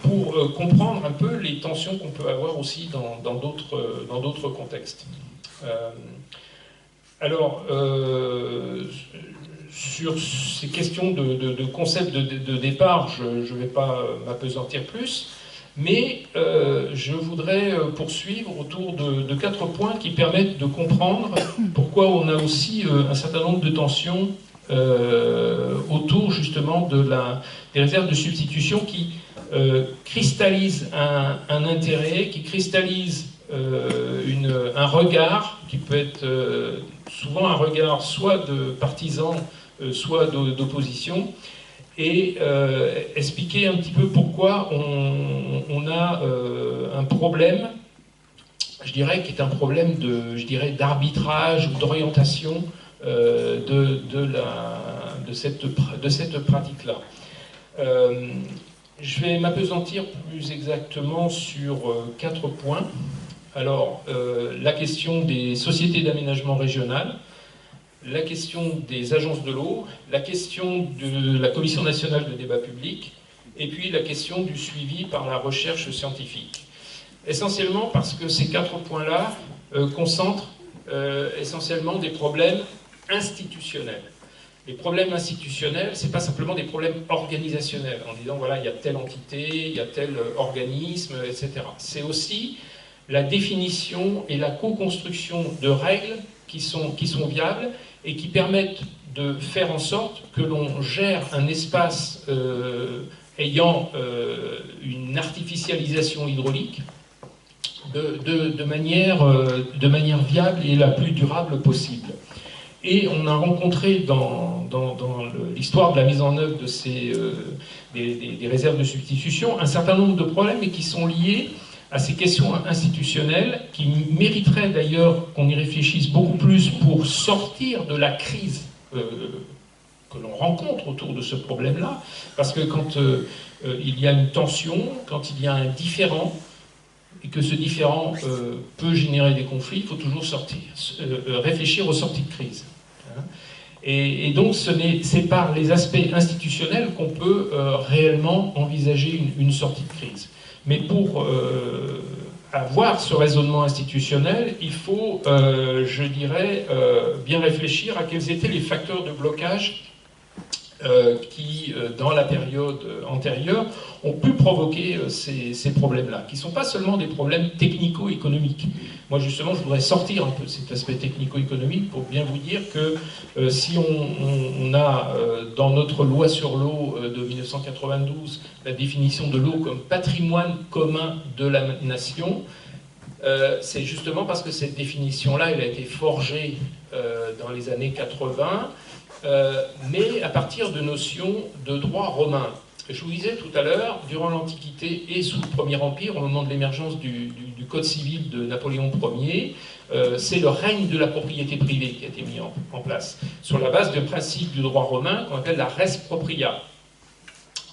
B: pour comprendre un peu les tensions qu'on peut avoir aussi dans d'autres contextes. Alors, sur ces questions de concept de départ, je ne vais pas m'appesantir plus. Mais je voudrais poursuivre autour de 4 points qui permettent de comprendre pourquoi on a aussi un certain nombre de tensions autour justement des réserves de substitution qui cristallisent un intérêt, qui cristallisent un regard qui peut être souvent un regard soit de partisans, soit d'opposition, et expliquer un petit peu pourquoi on a un problème, je dirais, qui est un problème d'arbitrage ou d'orientation de cette pratique-là. Je vais m'appesantir plus exactement sur 4 points. Alors, la question des sociétés d'aménagement régional, la question des agences de l'eau, la question de la Commission nationale de débat public, et puis la question du suivi par la recherche scientifique. Essentiellement parce que ces 4 points-là concentrent essentiellement des problèmes institutionnels. Les problèmes institutionnels, ce n'est pas simplement des problèmes organisationnels, en disant voilà, il y a telle entité, il y a tel organisme, etc. C'est aussi la définition et la co-construction de règles qui sont viables et qui permettent de faire en sorte que l'on gère un espace ayant une artificialisation hydraulique de manière viable et la plus durable possible. Et on a rencontré dans l'histoire de la mise en œuvre de des réserves de substitution, un certain nombre de problèmes et qui sont liés à ces questions institutionnelles qui mériteraient d'ailleurs qu'on y réfléchisse beaucoup plus pour sortir de la crise que l'on rencontre autour de ce problème-là, parce que quand il y a une tension, quand il y a un différend, et que ce différend peut générer des conflits, il faut toujours réfléchir aux sorties de crise. Et donc c'est par les aspects institutionnels qu'on peut réellement envisager une sortie de crise. Mais pour avoir ce raisonnement institutionnel, il faut, je dirais, bien réfléchir à quels étaient les facteurs de blocage qui, dans la période antérieure, ont pu provoquer ces problèmes-là, qui ne sont pas seulement des problèmes technico-économiques. Moi, justement, je voudrais sortir un peu de cet aspect technico-économique pour bien vous dire que si on a, dans notre loi sur l'eau de 1992, la définition de l'eau comme patrimoine commun de la nation, c'est justement parce que cette définition-là, elle a été forgée dans les années 80, mais à partir de notions de droit romain. Je vous disais tout à l'heure, durant l'Antiquité et sous le Premier Empire, au moment de l'émergence du Code civil de Napoléon Ier, c'est le règne de la propriété privée qui a été mis en place, sur la base de principes du droit romain qu'on appelle la res propria.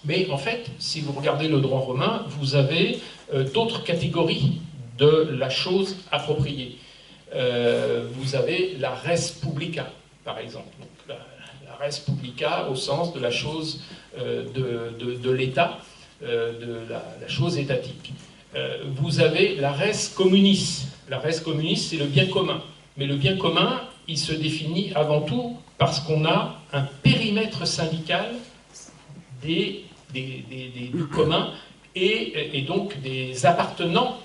B: Mais en fait, si vous regardez le droit romain, vous avez d'autres catégories de la chose appropriée. Vous avez la res publica, par exemple. Donc, la res publica au sens de la chose de l'État, de la chose étatique. Vous avez la res communis. La res communis, c'est le bien commun. Mais le bien commun, il se définit avant tout parce qu'on a un périmètre syndical du commun et donc des appartenants,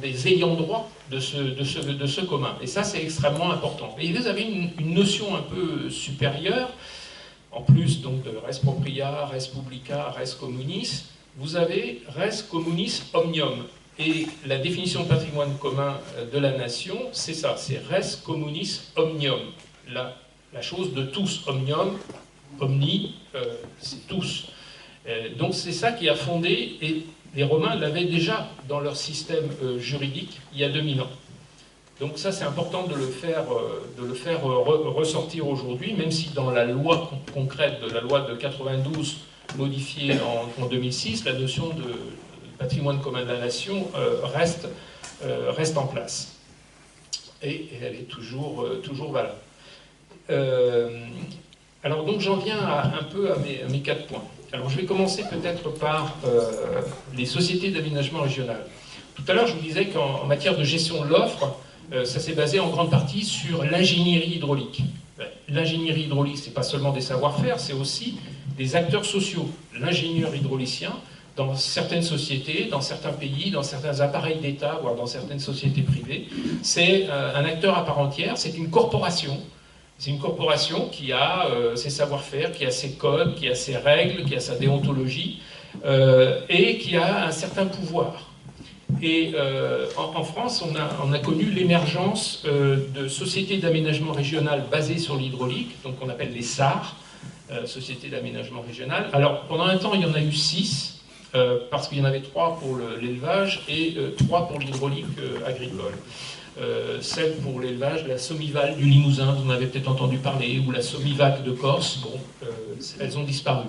B: des ayants droit de ce commun. Et ça, c'est extrêmement important. Et vous avez une notion un peu supérieure, en plus donc de res propria, res publica, res communis, vous avez res communis omnium. Et la définition de patrimoine commun de la nation, c'est ça, c'est res communis omnium, la chose de tous, omnium, omni, c'est tous. Donc c'est ça qui a fondé, et les Romains l'avaient déjà dans leur système juridique il y a 2000 ans. Donc ça, c'est important de le faire ressortir aujourd'hui, même si dans la loi concrète de la loi de 92, modifiée en 2006, la notion de patrimoine commun de la nation reste en place. Et elle est toujours valable. Alors donc j'en viens un peu à mes 4 points. Alors je vais commencer peut-être par les sociétés d'aménagement régional. Tout à l'heure, je vous disais qu'en matière de gestion de l'offre, ça s'est basé en grande partie sur l'ingénierie hydraulique. L'ingénierie hydraulique, ce n'est pas seulement des savoir-faire, c'est aussi des acteurs sociaux. L'ingénieur hydraulicien, dans certaines sociétés, dans certains pays, dans certains appareils d'État, voire dans certaines sociétés privées, c'est un acteur à part entière, c'est une corporation. C'est une corporation qui a ses savoir-faire, qui a ses codes, qui a ses règles, qui a sa déontologie, et qui a un certain pouvoir. Et en France, on a connu l'émergence de sociétés d'aménagement régional basées sur l'hydraulique, donc on appelle les SAR, sociétés d'aménagement régional. Alors, pendant un temps, il y en a eu 6, parce qu'il y en avait 3 pour l'élevage et 3 pour l'hydraulique agricole. Celle pour l'élevage, la Somival du Limousin, vous en avez peut-être entendu parler, ou la Somivac de Corse, bon, elles ont disparu.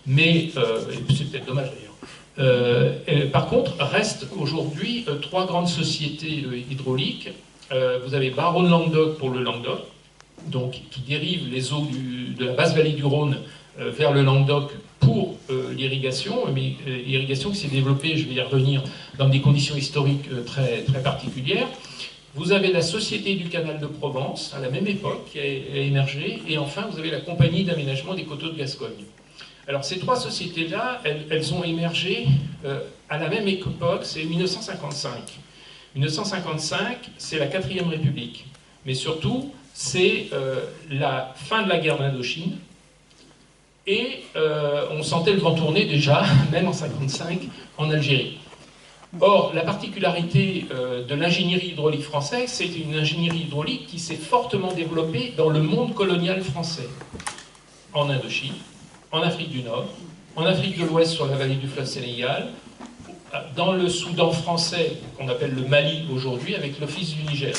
B: Mais, c'est peut-être dommage d'ailleurs. Par contre, restent aujourd'hui 3 grandes sociétés hydrauliques. Vous avez Baronne Languedoc pour le Languedoc, donc qui dérive les eaux de la basse vallée du Rhône vers le Languedoc pour l'irrigation, mais l'irrigation qui s'est développée, je vais y revenir, dans des conditions historiques très, très particulières. Vous avez la Société du Canal de Provence, à la même époque, qui a émergé, et enfin, vous avez la Compagnie d'aménagement des coteaux de Gascogne. Alors, ces 3 sociétés-là, elles ont émergé à la même époque, c'est 1955. 1955, c'est la 4e République. Mais surtout, c'est la fin de la guerre d'Indochine, et on sentait le vent tourner déjà, même en 1955, en Algérie. Or, la particularité de l'ingénierie hydraulique française, c'est une ingénierie hydraulique qui s'est fortement développée dans le monde colonial français, en Indochine, en Afrique du Nord, en Afrique de l'Ouest sur la vallée du fleuve Sénégal, dans le Soudan français, qu'on appelle le Mali aujourd'hui, avec l'Office du Niger.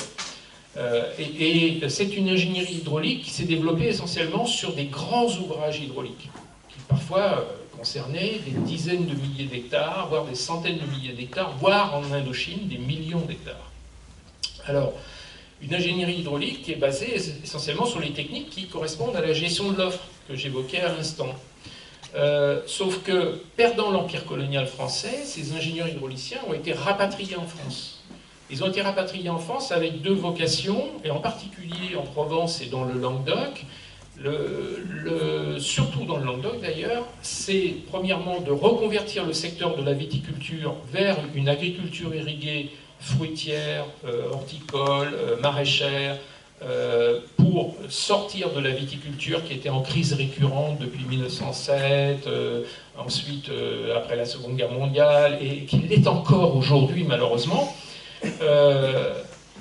B: Et c'est une ingénierie hydraulique qui s'est développée essentiellement sur des grands ouvrages hydrauliques, qui parfois concernaient des dizaines de milliers d'hectares, voire des centaines de milliers d'hectares, voire en Indochine, des millions d'hectares. Alors, une ingénierie hydraulique qui est basée essentiellement sur les techniques qui correspondent à la gestion de l'offre, que j'évoquais à l'instant. Sauf que, perdant l'empire colonial français, ces ingénieurs hydrauliciens ont été rapatriés en France. Ils ont été rapatriés en France avec deux vocations, et en particulier en Provence et dans le Languedoc. Surtout dans le Languedoc d'ailleurs, c'est premièrement de reconvertir le secteur de la viticulture vers une agriculture irriguée, fruitière, horticole, maraîchère, pour sortir de la viticulture qui était en crise récurrente depuis 1907, ensuite après la Seconde Guerre mondiale, et qui l'est encore aujourd'hui malheureusement.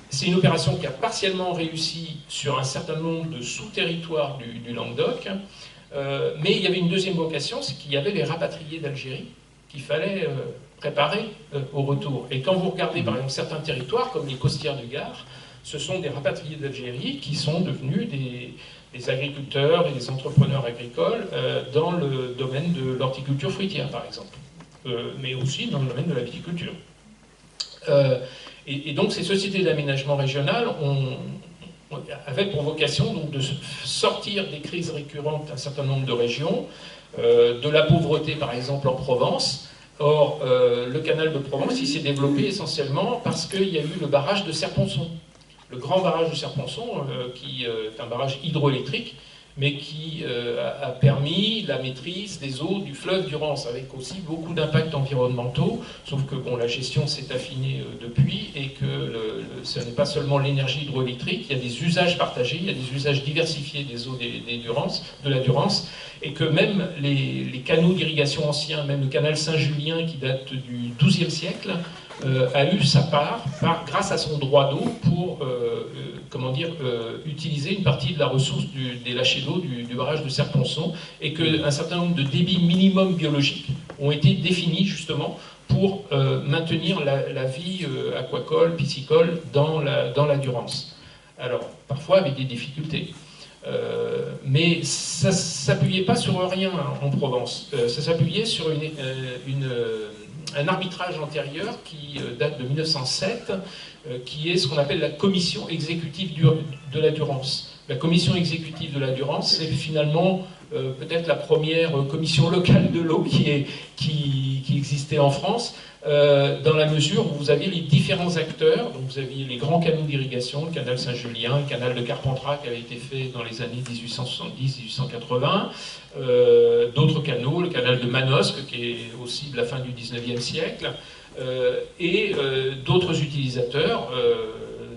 B: C'est une opération qui a partiellement réussi sur un certain nombre de sous-territoires du Languedoc, mais il y avait une deuxième vocation, c'est qu'il y avait les rapatriés d'Algérie qu'il fallait préparer au retour. Et quand vous regardez par exemple certains territoires, comme les Costières du Gard, ce sont des rapatriés d'Algérie qui sont devenus des agriculteurs et des entrepreneurs agricoles dans le domaine de l'horticulture fruitière par exemple, mais aussi dans le domaine de la viticulture. Et donc ces sociétés d'aménagement régional avaient pour vocation donc, de sortir des crises récurrentes d'un certain nombre de régions, de la pauvreté par exemple en Provence. Or, le canal de Provence il s'est développé essentiellement parce qu'il y a eu le barrage de Serponçon. Le grand barrage de Serponçon, qui est un barrage hydroélectrique, mais qui a permis la maîtrise des eaux du fleuve Durance, avec aussi beaucoup d'impacts environnementaux, sauf que bon, la gestion s'est affinée depuis, et que ce n'est pas seulement l'énergie hydroélectrique, il y a des usages partagés, il y a des usages diversifiés des eaux de la Durance, et que même les canaux d'irrigation anciens, même le canal Saint-Julien qui date du XIIe siècle, a eu sa part, grâce à son droit d'eau, pour utiliser une partie de la ressource des lâchers d'eau du barrage de Serponçon, et qu'un certain nombre de débits minimums biologiques ont été définis justement pour maintenir la vie aquacole, piscicole dans la Durance. Alors, parfois avec des difficultés. Mais ça ne s'appuyait pas sur rien en Provence. Ça s'appuyait sur un arbitrage antérieur qui date de 1907, qui est ce qu'on appelle la commission exécutive de la Durance. La commission exécutive de la Durance, c'est finalement peut-être la première commission locale de l'eau qui existait en France, dans la mesure où vous aviez les différents acteurs. Donc vous aviez les grands canaux d'irrigation, le canal Saint-Julien, le canal de Carpentras qui avait été fait dans les années 1870-1880, d'autres canaux, le canal de Manosque qui est aussi de la fin du 19e siècle, et d'autres utilisateurs,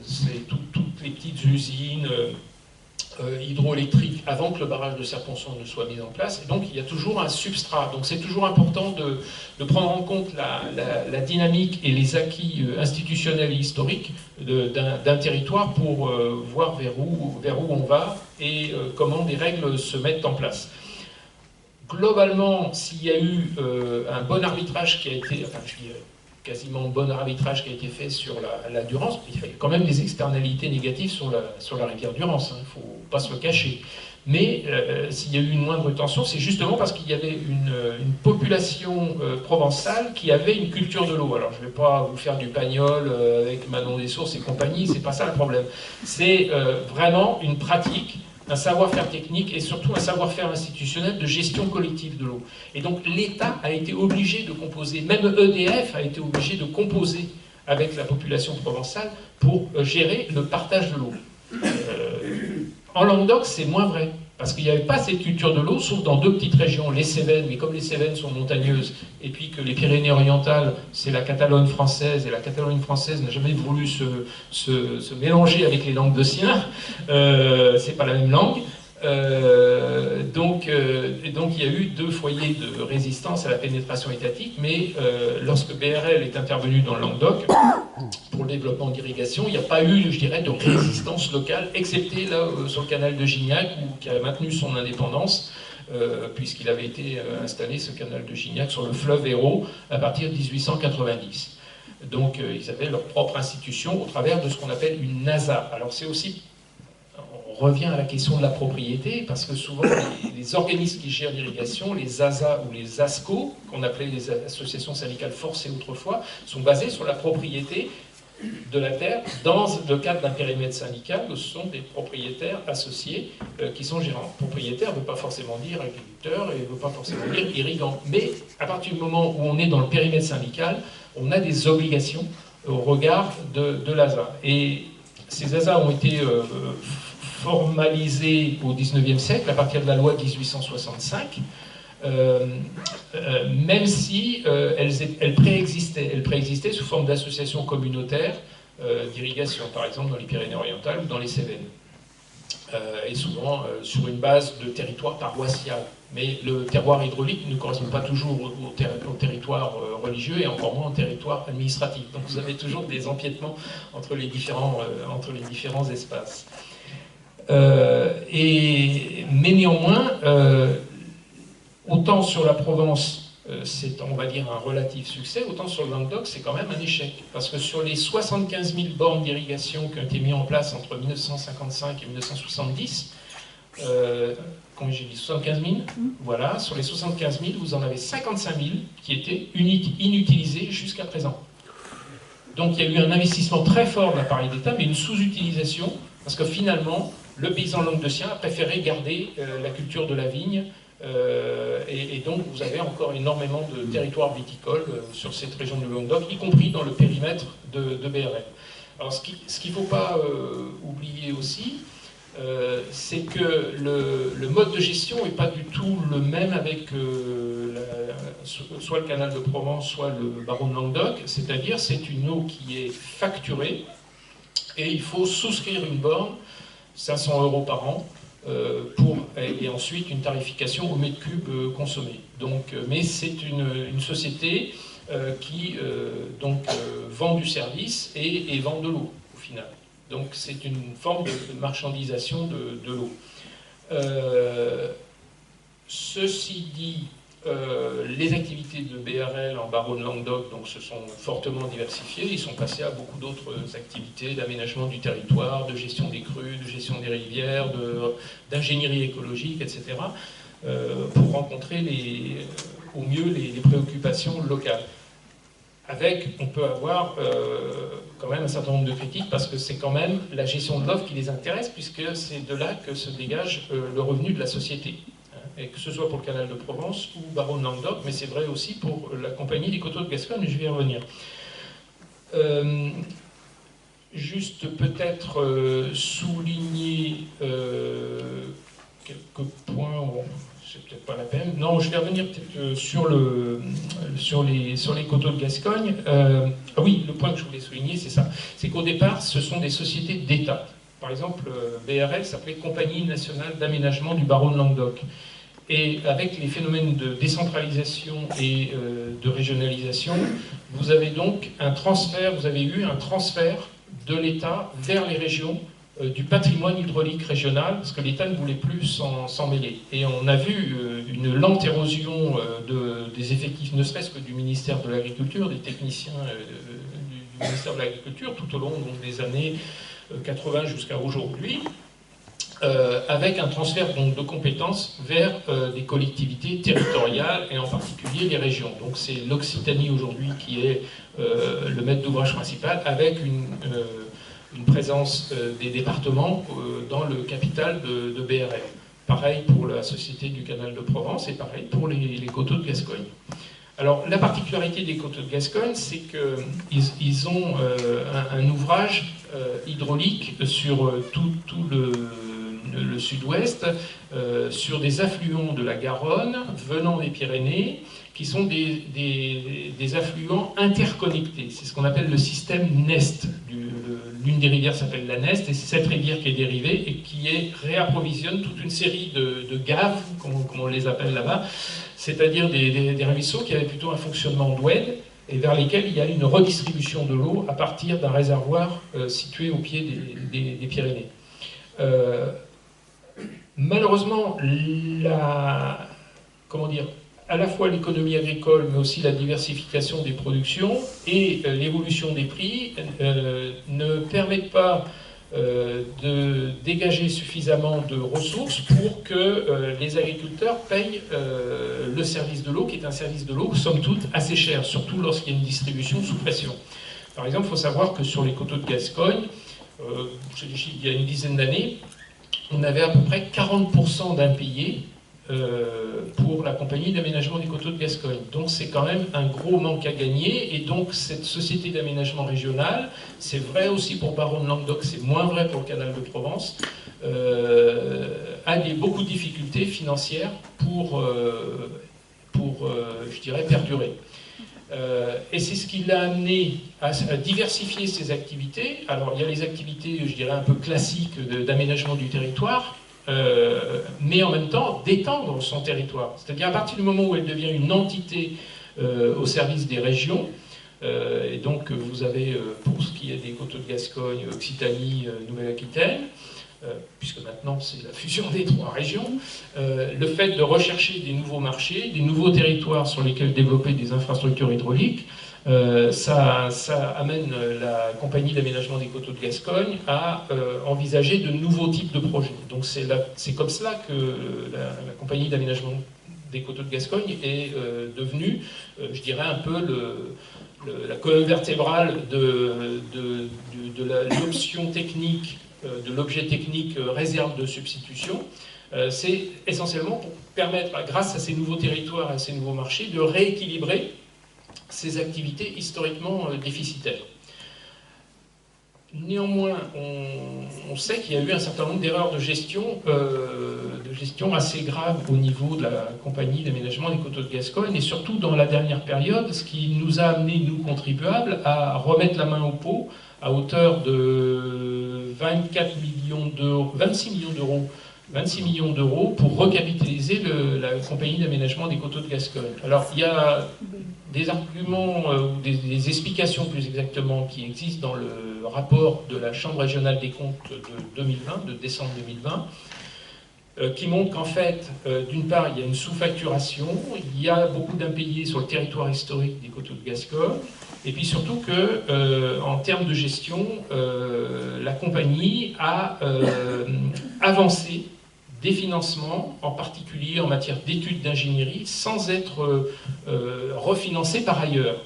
B: c'est toutes les petites usines hydroélectriques avant que le barrage de Serponçon ne soit mis en place. Et donc il y a toujours un substrat. Donc c'est toujours important de prendre en compte la dynamique et les acquis institutionnels et historiques d'un territoire pour voir vers où on va et comment des règles se mettent en place. Globalement, s'il y a eu un bon arbitrage qui a été, enfin je dirais quasiment bon arbitrage qui a été fait sur la Durance, il y a quand même des externalités négatives sur la rivière Durance, il ne faut pas se le cacher. Mais s'il y a eu une moindre tension, c'est justement parce qu'il y avait une population provençale qui avait une culture de l'eau. Alors je ne vais pas vous faire du Pagnol avec Manon des Sources et compagnie, c'est pas ça le problème. C'est vraiment une pratique, un savoir-faire technique et surtout un savoir-faire institutionnel de gestion collective de l'eau. Et donc l'État a été obligé de composer, même EDF a été obligé de composer avec la population provençale pour gérer le partage de l'eau. En Languedoc, c'est moins vrai, parce qu'il n'y avait pas cette culture de l'eau, sauf dans deux petites régions, les Cévennes, mais comme les Cévennes sont montagneuses, et puis que les Pyrénées-Orientales, c'est la Catalogne française, et la Catalogne française n'a jamais voulu se mélanger avec les Languedociens, c'est pas la même langue, donc il y a eu deux foyers de résistance à la pénétration étatique, mais lorsque BRL est intervenu dans le Languedoc, pour le développement d'irrigation, il n'y a pas eu, je dirais, de résistance locale, excepté là sur le canal de Gignac, qui a maintenu son indépendance, puisqu'il avait été installé, ce canal de Gignac, sur le fleuve Hérault à partir de 1890. Donc ils avaient leur propre institution au travers de ce qu'on appelle une NASA. Alors c'est aussi, on revient à la question de la propriété, parce que souvent les organismes qui gèrent l'irrigation, les ASA ou les ASCO, qu'on appelait les associations syndicales forcées autrefois, sont basés sur la propriété de la terre dans le cadre d'un périmètre syndical où ce sont des propriétaires associés qui sont gérants. Propriétaire ne veut pas forcément dire agriculteur et ne veut pas forcément dire irrigant. Mais à partir du moment où on est dans le périmètre syndical, on a des obligations au regard de l'ASA. Et ces ASA ont été formalisés au XIXe siècle à partir de la loi de 1865. Même si elles préexistaient sous forme d'associations communautaires d'irrigation, par exemple dans les Pyrénées-Orientales ou dans les Cévennes, et souvent sur une base de territoire paroissial. Mais le terroir hydraulique ne correspond pas toujours au territoire religieux et encore moins au territoire administratif. Donc vous avez toujours des empiètements entre les différents espaces. Mais néanmoins, autant sur la Provence, c'est, on va dire, un relatif succès, autant sur le Languedoc, c'est quand même un échec. Parce que sur les 75 000 bornes d'irrigation qui ont été mises en place entre 1955 et 1970, comme j'ai dit, 75 000, voilà, sur les 75 000, vous en avez 55 000 qui étaient inutilisés jusqu'à présent. Donc il y a eu un investissement très fort de l'appareil d'État, mais une sous-utilisation, parce que finalement, le paysan languedocien a préféré garder la culture de la vigne, et donc vous avez encore énormément de territoires viticoles sur cette région du Languedoc, y compris dans le périmètre de BRL. Alors ce qu'il ne faut pas oublier aussi, c'est que le mode de gestion n'est pas du tout le même avec soit le canal de Provence, soit le Baron de Languedoc, c'est-à-dire c'est une eau qui est facturée, et il faut souscrire une borne, 500 € par an, et ensuite une tarification au mètre cube consommé. Donc, mais c'est une société qui vend du service et vend de l'eau au final. Donc c'est une forme de marchandisation de l'eau. Ceci dit, les activités de BRL en Baron de Languedoc donc, se sont fortement diversifiées. Ils sont passés à beaucoup d'autres activités d'aménagement du territoire, de gestion des crues, de gestion des rivières, d'ingénierie écologique, etc. Pour rencontrer au mieux les préoccupations locales. Avec, on peut avoir quand même un certain nombre de critiques parce que c'est quand même la gestion de l'offre qui les intéresse, puisque c'est de là que se dégage le revenu de la société. Et que ce soit pour le canal de Provence ou Baron de Languedoc, mais c'est vrai aussi pour la compagnie des Coteaux de Gascogne, je vais y revenir. Juste peut-être souligner quelques points, bon, c'est peut-être pas la peine. Non, je vais revenir peut-être sur les Coteaux de Gascogne. Ah oui, le point que je voulais souligner, c'est ça. C'est qu'au départ, ce sont des sociétés d'État. Par exemple, BRL s'appelait Compagnie nationale d'aménagement du Baron de Languedoc. Et avec les phénomènes de décentralisation et de régionalisation, vous avez donc vous avez eu un transfert de l'État vers les régions du patrimoine hydraulique régional, parce que l'État ne voulait plus s'en mêler. Et on a vu une lente érosion des effectifs, ne serait-ce que du ministère de l'Agriculture, des techniciens du ministère de l'Agriculture, tout au long donc, des années 80 jusqu'à aujourd'hui, avec un transfert donc, de compétences vers des collectivités territoriales et en particulier les régions. Donc c'est l'Occitanie aujourd'hui qui est le maître d'ouvrage principal, avec une présence des départements dans le capital de BRL. Pareil pour la Société du Canal de Provence et pareil pour les Coteaux de Gascogne. Alors la particularité des Coteaux de Gascogne, c'est qu'ils ont un ouvrage hydraulique sur tout le sud-ouest, sur des affluents de la Garonne venant des Pyrénées, qui sont des affluents interconnectés. C'est ce qu'on appelle le système Nest. L'une des rivières s'appelle la Nest, et c'est cette rivière qui est dérivée et qui réapprovisionne toute une série de gaves, comme on les appelle là-bas, c'est-à-dire des ruisseaux qui avaient plutôt un fonctionnement d'oued, et vers lesquels il y a une redistribution de l'eau à partir d'un réservoir situé au pied des Pyrénées. malheureusement, comment dire, à la fois l'économie agricole, mais aussi la diversification des productions et l'évolution des prix ne permettent pas de dégager suffisamment de ressources pour que les agriculteurs payent le service de l'eau, qui est un service de l'eau, somme toute, assez cher, surtout lorsqu'il y a une distribution sous pression. Par exemple, il faut savoir que sur les coteaux de Gascogne, il y a une dizaine d'années, on avait à peu près 40% d'impayés pour la compagnie d'aménagement des coteaux de Gascogne. Donc c'est quand même un gros manque à gagner, et donc cette société d'aménagement régional, c'est vrai aussi pour Baron de Languedoc, c'est moins vrai pour le canal de Provence, a beaucoup de difficultés financières pour je dirais, perdurer. Et c'est ce qui l'a amené à diversifier ses activités. Alors il y a les activités, je dirais, un peu classiques d'aménagement du territoire, mais en même temps d'étendre son territoire. C'est-à-dire à partir du moment où elle devient une entité au service des régions, et donc vous avez, pour ce qui est des coteaux de Gascogne, Occitanie, Nouvelle-Aquitaine, puisque maintenant c'est la fusion des trois régions, le fait de rechercher des nouveaux marchés, des nouveaux territoires sur lesquels développer des infrastructures hydrauliques, ça amène la compagnie d'aménagement des coteaux de Gascogne à envisager de nouveaux types de projets. Donc c'est comme cela que la compagnie d'aménagement des coteaux de Gascogne est devenue, je dirais, un peu la colonne vertébrale de l'option technique, de l'objet technique réserve de substitution. C'est essentiellement pour permettre, grâce à ces nouveaux territoires, à ces nouveaux marchés, de rééquilibrer ces activités historiquement déficitaires. Néanmoins, on sait qu'il y a eu un certain nombre d'erreurs de gestion assez graves au niveau de la compagnie d'aménagement des coteaux de Gascogne, et surtout dans la dernière période, ce qui nous a amené, nous contribuables, à remettre la main au pot à hauteur de 26 millions d'euros pour recapitaliser la compagnie d'aménagement des coteaux de Gascogne. Alors, il y a des arguments, ou des explications plus exactement, qui existent dans le rapport de la Chambre régionale des comptes de 2020, de décembre 2020, qui montrent qu'en fait, d'une part, il y a une sous-facturation, il y a beaucoup d'impayés sur le territoire historique des coteaux de Gascogne, et puis surtout que, en termes de gestion, la compagnie a avancé des financements, en particulier en matière d'études d'ingénierie, sans être refinancés par ailleurs.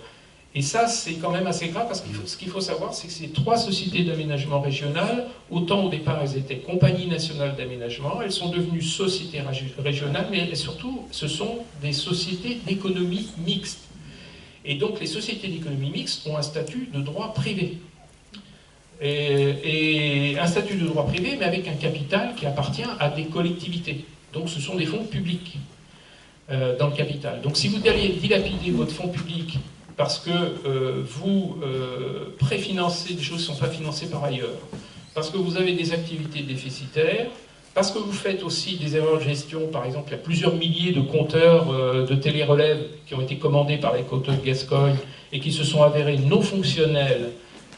B: Et ça, c'est quand même assez grave, parce que ce qu'il faut savoir, c'est que ces trois sociétés d'aménagement régional, autant au départ elles étaient compagnies nationales d'aménagement, elles sont devenues sociétés régionales, mais surtout, ce sont des sociétés d'économie mixte. Et donc, les sociétés d'économie mixte ont un statut de droit privé. Et un statut de droit privé, mais avec un capital qui appartient à des collectivités. Donc, ce sont des fonds publics dans le capital. Donc, si vous alliez dilapider votre fonds public parce que vous préfinancez des choses qui ne sont pas financées par ailleurs, parce que vous avez des activités déficitaires, parce que vous faites aussi des erreurs de gestion. Par exemple, il y a plusieurs milliers de compteurs de télérelève qui ont été commandés par les coteaux de Gascogne et qui se sont avérés non fonctionnels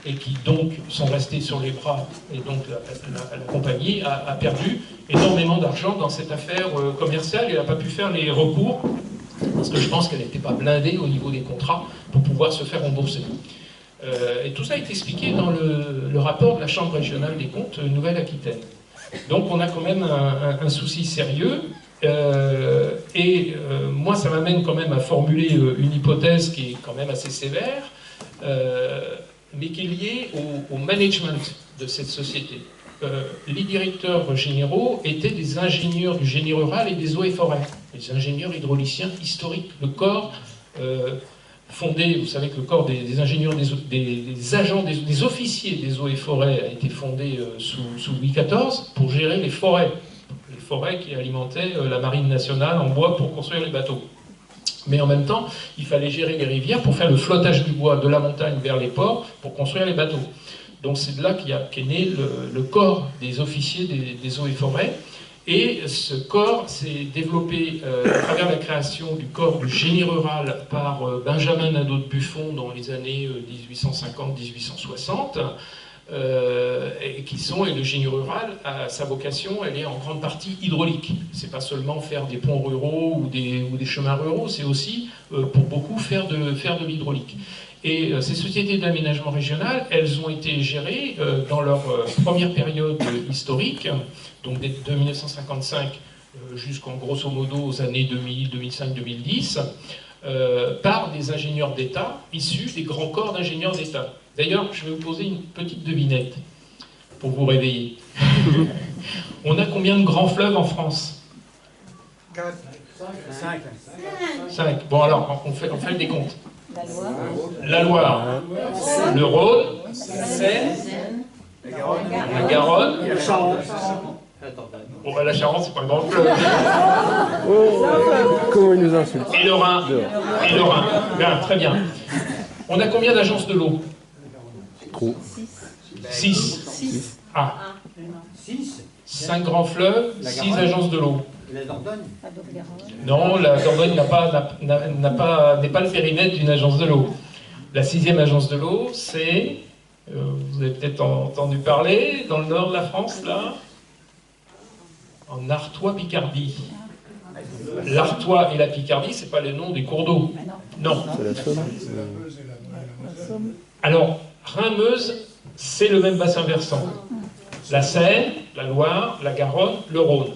B: et qui donc sont restés sur les bras. Et donc la compagnie a perdu énormément d'argent dans cette affaire commerciale et n'a pas pu faire les recours, parce que je pense qu'elle n'était pas blindée au niveau des contrats pour pouvoir se faire rembourser. Et tout ça a été expliqué dans le rapport de la Chambre régionale des comptes Nouvelle-Aquitaine. Donc on a quand même un souci sérieux, moi ça m'amène quand même à formuler une hypothèse qui est quand même assez sévère, mais qui est liée au management de cette société. Les directeurs généraux étaient des ingénieurs du génie rural et des eaux et forêts, des ingénieurs hydrauliciens historiques. Le corps fondé, vous savez que le corps des ingénieurs, des agents, des officiers des eaux et forêts a été fondé sous Louis XIV pour gérer les forêts qui alimentaient la marine nationale en bois pour construire les bateaux. Mais en même temps, il fallait gérer les rivières pour faire le flottage du bois de la montagne vers les ports pour construire les bateaux. Donc c'est de là qu'est né le corps des officiers des eaux et forêts. Et ce corps s'est développé à travers la création du corps du génie rural par Benjamin Nadeau de Buffon dans les années 1850-1860, et le génie rural, sa vocation, elle est en grande partie hydraulique. C'est pas seulement faire des ponts ruraux ou des chemins ruraux, c'est aussi, pour beaucoup, faire de l'hydraulique. Et ces sociétés d'aménagement régional, elles ont été gérées dans leur première période historique, donc de 1955 jusqu'en grosso modo aux années 2000, 2005, 2010, par des ingénieurs d'État issus des grands corps d'ingénieurs d'État. D'ailleurs, je vais vous poser une petite devinette pour vous réveiller. On a combien de grands fleuves en France? 5. Bon alors, on fait le décompte. La Loire, le Rhône, la Seine, la Garonne, la Charente. Bon, la Charente, c'est pas un grand fleuve.
E: Comment il nous insulte?
B: Et le Rhin. Et le Rhin. Bien, très bien. On a combien d'agences de l'eau?
E: Trop.
B: 6. Ah. 5 grands fleuves, 6 agences de l'eau.
C: La Dordogne?
B: Non, la Dordogne n'est pas le périmètre d'une agence de l'eau. La 6e agence de l'eau, c'est, vous avez peut-être entendu parler, dans le nord de la France, là, en Artois-Picardie. L'Artois et la Picardie, c'est pas le nom des cours d'eau. Non.
E: C'est la Somme.
B: Alors, Rhin-Meuse, c'est le même bassin versant. La Seine, la Loire, la Garonne, le Rhône.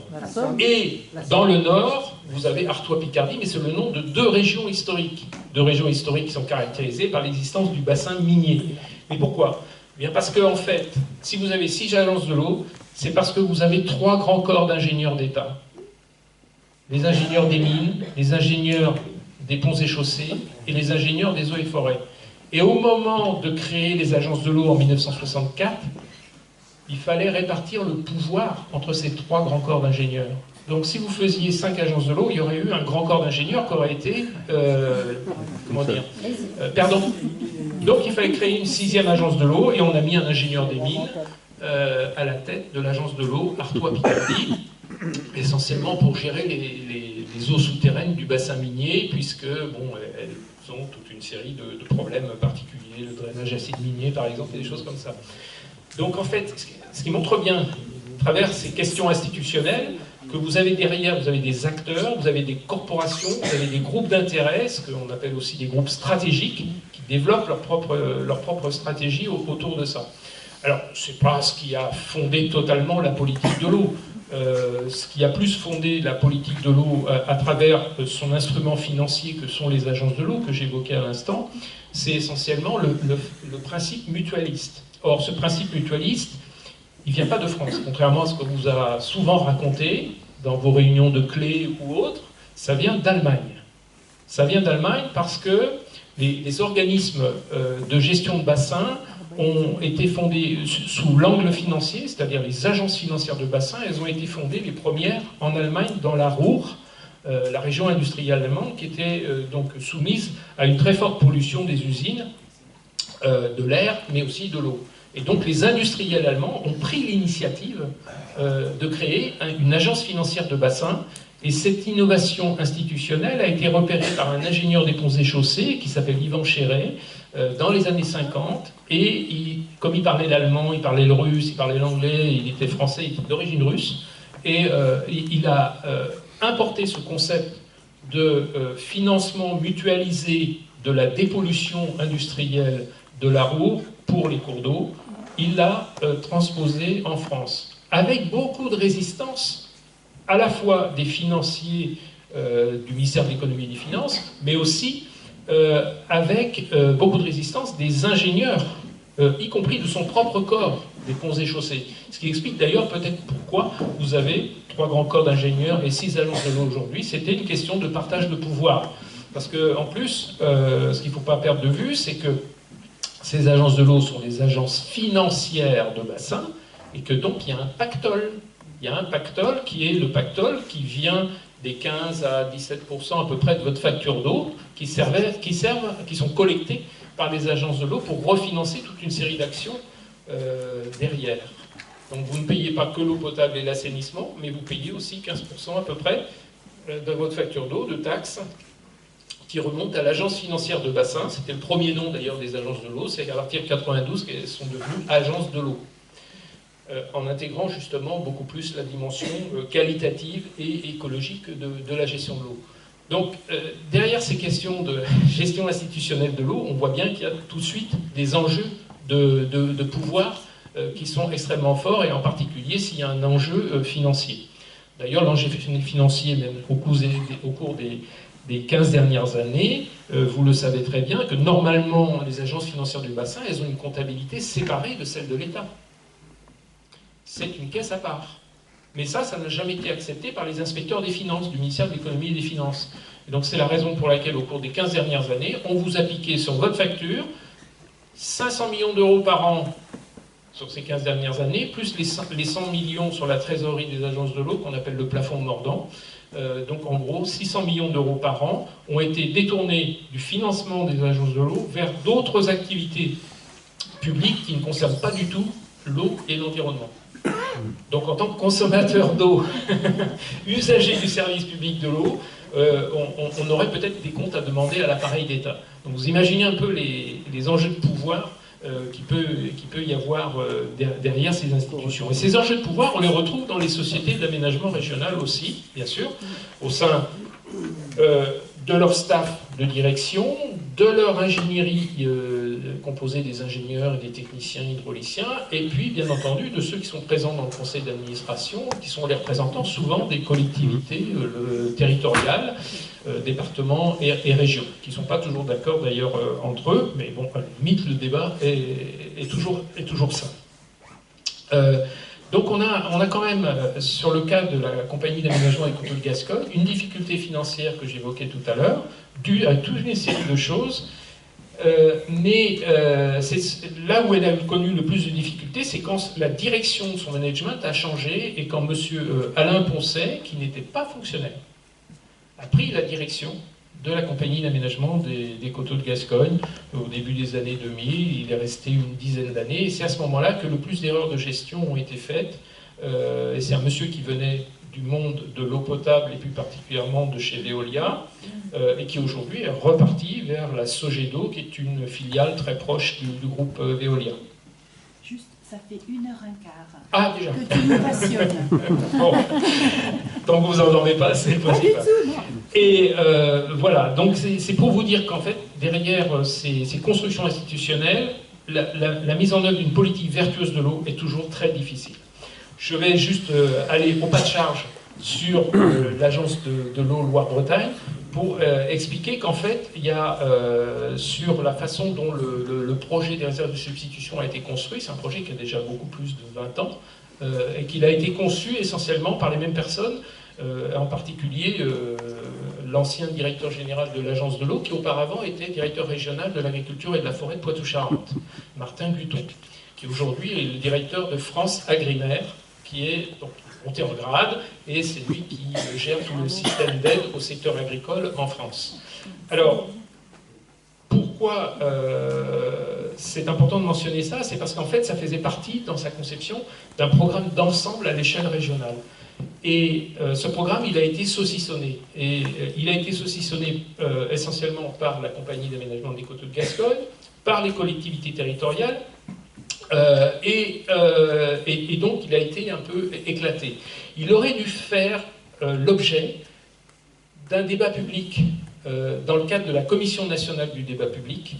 B: Et dans le nord, vous avez Artois-Picardie, mais c'est le nom de 2 régions historiques. 2 régions historiques qui sont caractérisées par l'existence du bassin minier. Mais pourquoi? Eh bien parce que, en fait, si vous avez 6 agences de l'eau, c'est parce que vous avez 3 grands corps d'ingénieurs d'État. Les ingénieurs des mines, les ingénieurs des ponts et chaussées et les ingénieurs des eaux et forêts. Et au moment de créer les agences de l'eau en 1964, il fallait répartir le pouvoir entre ces 3 grands corps d'ingénieurs. Donc si vous faisiez 5 agences de l'eau, il y aurait eu un grand corps d'ingénieurs qui aurait été, perdant. Donc il fallait créer une 6e agence de l'eau, et on a mis un ingénieur des mines à la tête de l'agence de l'eau Artois-Picardie, essentiellement pour gérer les eaux souterraines du bassin minier, puisque, bon, elles ont toute une série de problèmes particuliers, le drainage acide minier par exemple, et des choses comme ça. Donc en fait, ce qui montre bien, à travers ces questions institutionnelles, que vous avez derrière, vous avez des acteurs, vous avez des corporations, vous avez des groupes d'intérêt, ce qu'on appelle aussi des groupes stratégiques, qui développent leur propre stratégie autour de ça. Alors, c'est pas ce qui a fondé totalement la politique de l'eau. Ce qui a plus fondé la politique de l'eau à travers son instrument financier que sont les agences de l'eau, que j'évoquais à l'instant, c'est essentiellement le principe mutualiste. Or, ce principe mutualiste, il ne vient pas de France, contrairement à ce que vous a souvent raconté dans vos réunions de clés ou autres, ça vient d'Allemagne. Ça vient d'Allemagne parce que les organismes de gestion de bassin ont été fondés sous l'angle financier, c'est-à-dire les agences financières de bassin. Elles ont été fondées, les premières, en Allemagne, dans la Ruhr, la région industrielle allemande, qui était donc soumise à une très forte pollution des usines, de l'air, mais aussi de l'eau. Et donc les industriels allemands ont pris l'initiative de créer une agence financière de bassin, et cette innovation institutionnelle a été repérée par un ingénieur des ponts et chaussées qui s'appelle Yvan Chéret dans les années 50, et comme il parlait l'allemand, il parlait le russe, il parlait l'anglais, il était français, il était d'origine russe, et il a importé ce concept de financement mutualisé de la dépollution industrielle de la Ruhr pour les cours d'eau. Il l'a transposé en France, avec beaucoup de résistance, à la fois des financiers du ministère de l'économie et des finances, mais aussi avec beaucoup de résistance des ingénieurs, y compris de son propre corps, des ponts et chaussées. Ce qui explique d'ailleurs peut-être pourquoi vous avez 3 grands corps d'ingénieurs et 6 agences de l'eau aujourd'hui. C'était une question de partage de pouvoir. Parce qu'en plus, ce qu'il ne faut pas perdre de vue, c'est que ces agences de l'eau sont des agences financières de bassin, et que donc il y a un pactole. Il y a un pactole qui est le pactole qui vient des 15 à 17% à peu près de votre facture d'eau, qui sont collectés par les agences de l'eau pour refinancer toute une série d'actions derrière. Donc vous ne payez pas que l'eau potable et l'assainissement, mais vous payez aussi 15% à peu près de votre facture d'eau, de taxes, qui remonte à l'agence financière de bassin. C'était le premier nom d'ailleurs des agences de l'eau. C'est à partir de 92 qu'elles sont devenues agences de l'eau, en intégrant justement beaucoup plus la dimension qualitative et écologique de la gestion de l'eau. Donc, derrière ces questions de gestion institutionnelle de l'eau, on voit bien qu'il y a tout de suite des enjeux de pouvoir qui sont extrêmement forts, et en particulier s'il y a un enjeu financier. D'ailleurs, l'enjeu financier, même au cours des 15 dernières années, vous le savez très bien, que normalement, les agences financières du bassin, elles ont une comptabilité séparée de celle de l'État. C'est une caisse à part. Mais ça n'a jamais été accepté par les inspecteurs des finances, du ministère de l'économie et des finances. Et donc c'est la raison pour laquelle, au cours des 15 dernières années, on vous a piqué sur votre facture 500 millions d'euros par an sur ces 15 dernières années, plus les 100 millions sur la trésorerie des agences de l'eau, qu'on appelle le plafond mordant. Donc en gros, 600 millions d'euros par an ont été détournés du financement des agences de l'eau vers d'autres activités publiques qui ne concernent pas du tout l'eau et l'environnement. Donc en tant que consommateur d'eau, usager du service public de l'eau, on aurait peut-être des comptes à demander à l'appareil d'État. Donc vous imaginez un peu les enjeux de pouvoir qu'il peut y avoir derrière ces institutions. Et ces enjeux de pouvoir, on les retrouve dans les sociétés d'aménagement régional aussi, bien sûr, au sein de leur staff de direction, de leur ingénierie composée des ingénieurs et des techniciens hydrauliciens, et puis bien entendu de ceux qui sont présents dans le conseil d'administration, qui sont les représentants souvent des collectivités territoriales, départements et régions, qui ne sont pas toujours d'accord d'ailleurs entre eux, mais bon, à la limite, le débat est toujours ça. Donc on a quand même, sur le cas de la compagnie d'aménagement des Coteaux de Gascogne, une difficulté financière que j'évoquais tout à l'heure, due à toute une série de choses, mais c'est là où elle a connu le plus de difficultés, c'est quand la direction de son management a changé et quand M. Alain Poncet, qui n'était pas fonctionnaire, a pris la direction de la compagnie d'aménagement des Coteaux de Gascogne au début des années 2000. Il est resté une dizaine d'années, et c'est à ce moment-là que le plus d'erreurs de gestion ont été faites. Et c'est un monsieur qui venait du monde de l'eau potable, et plus particulièrement de chez Veolia, et qui aujourd'hui est reparti vers la Sogedo, qui est une filiale très proche du groupe Veolia.
C: Juste, ça fait 1h15.
B: Ah, déjà.
C: Que tu nous passionnes.
B: Bon, tant que vous n'en dormez pas, c'est possible. Et voilà, donc c'est pour vous dire qu'en fait, derrière ces constructions institutionnelles, la mise en œuvre d'une politique vertueuse de l'eau est toujours très difficile. Je vais juste aller au pas de charge sur l'agence de l'eau Loire-Bretagne pour expliquer qu'en fait, il y a sur la façon dont le projet des réserves de substitution a été construit, c'est un projet qui a déjà beaucoup plus de 20 ans, et qu'il a été conçu essentiellement par les mêmes personnes, en particulier l'ancien directeur général de l'agence de l'eau, qui auparavant était directeur régional de l'agriculture et de la forêt de Poitou-Charentes, Martin Guton, qui aujourd'hui est le directeur de France Agrimaire, qui est donc monté en grade, et c'est lui qui gère tout le système d'aide au secteur agricole en France. Alors, pourquoi c'est important de mentionner ça? C'est parce qu'en fait, ça faisait partie, dans sa conception, d'un programme d'ensemble à l'échelle régionale. Et ce programme, il a été saucissonné. Et il a été saucissonné essentiellement par la compagnie d'aménagement des Coteaux de Gascogne, par les collectivités territoriales, et donc il a été un peu éclaté. Il aurait dû faire l'objet d'un débat public dans le cadre de la Commission nationale du débat public,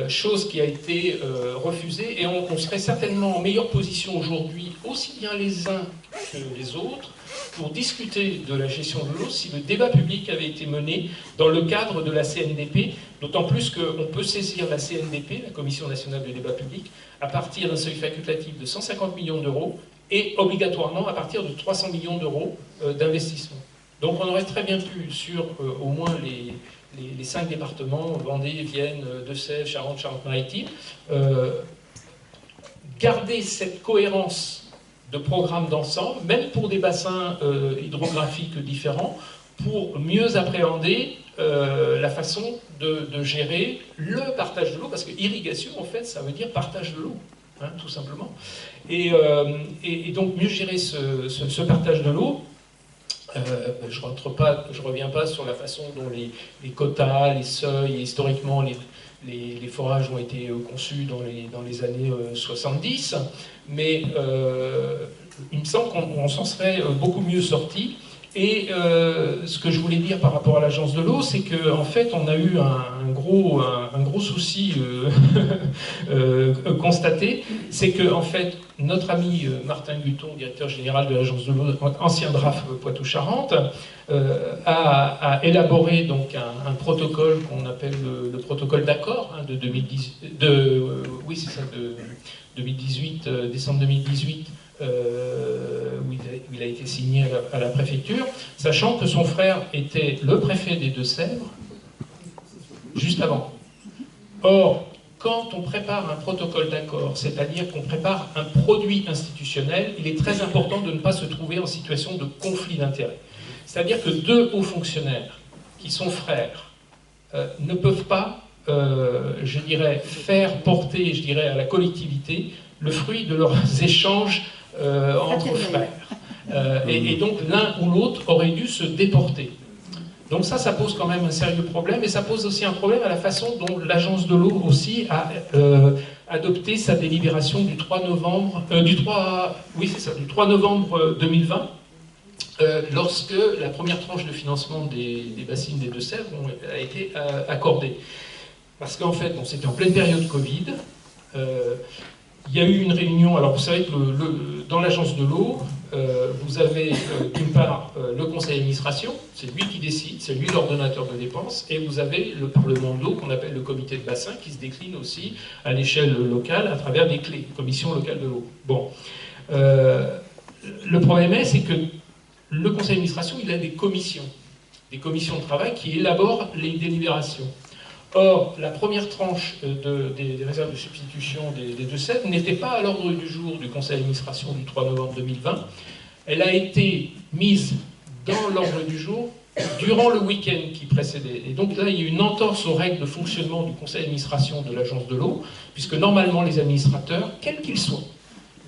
B: chose qui a été refusée, et on serait certainement en meilleure position aujourd'hui, aussi bien les uns que les autres, pour discuter de la gestion de l'eau si le débat public avait été mené dans le cadre de la CNDP, d'autant plus qu'on peut saisir la CNDP, la Commission nationale du débat public, à partir d'un seuil facultatif de 150 millions d'euros et obligatoirement à partir de 300 millions d'euros d'investissement. Donc on aurait très bien pu, sur au moins les 5 départements, Vendée, Vienne, Deux-Sèvres, Charente, Charente-Maritime, garder cette cohérence de programmes d'ensemble, même pour des bassins hydrographiques différents, pour mieux appréhender la façon de gérer le partage de l'eau, parce que irrigation, en fait, ça veut dire partage de l'eau, hein, tout simplement. Et donc mieux gérer ce partage de l'eau, Je ne reviens pas sur la façon dont les quotas, les seuils, et historiquement les forages ont été conçus dans les années 70, mais il me semble qu'on s'en serait beaucoup mieux sorti. Et ce que je voulais dire par rapport à l'agence de l'eau, c'est qu'en fait, on a eu un gros souci constaté, c'est que en fait, notre ami Martin Guton, directeur général de l'agence de l'eau, ancien DRAF Poitou-Charentes, a élaboré donc un protocole qu'on appelle le protocole d'accord de 2018, décembre 2018. Où il a été signé à la préfecture, sachant que son frère était le préfet des Deux-Sèvres juste avant. Or, quand on prépare un protocole d'accord, c'est-à-dire qu'on prépare un produit institutionnel, il est très important de ne pas se trouver en situation de conflit d'intérêts. C'est-à-dire que deux hauts fonctionnaires qui sont frères ne peuvent pas, je dirais, faire porter, je dirais, à la collectivité le fruit de leurs échanges entre frères. Et donc l'un ou l'autre aurait dû se déporter. Donc ça pose quand même un sérieux problème, et ça pose aussi un problème à la façon dont l'agence de l'eau aussi a adopté sa délibération du 3 novembre 2020, lorsque la première tranche de financement des bassines des Deux-Sèvres a été accordée. Parce qu'en fait, c'était en pleine période Covid. Il y a eu une réunion, alors vous savez que dans l'agence de l'eau, vous avez d'une part le conseil d'administration, c'est lui qui décide, c'est lui l'ordonnateur de dépenses, et vous avez le parlement de l'eau qu'on appelle le comité de bassin, qui se décline aussi à l'échelle locale à travers des clés, commission locale de l'eau. Bon. Le problème c'est que le conseil d'administration, il a des commissions de travail qui élaborent les délibérations. Or, la première tranche des réserves de substitution des Deux-Sèvres n'était pas à l'ordre du jour du conseil d'administration du 3 novembre 2020. Elle a été mise dans l'ordre du jour durant le week-end qui précédait. Et donc là, il y a une entorse aux règles de fonctionnement du conseil d'administration de l'agence de l'eau, puisque normalement les administrateurs, quels qu'ils soient,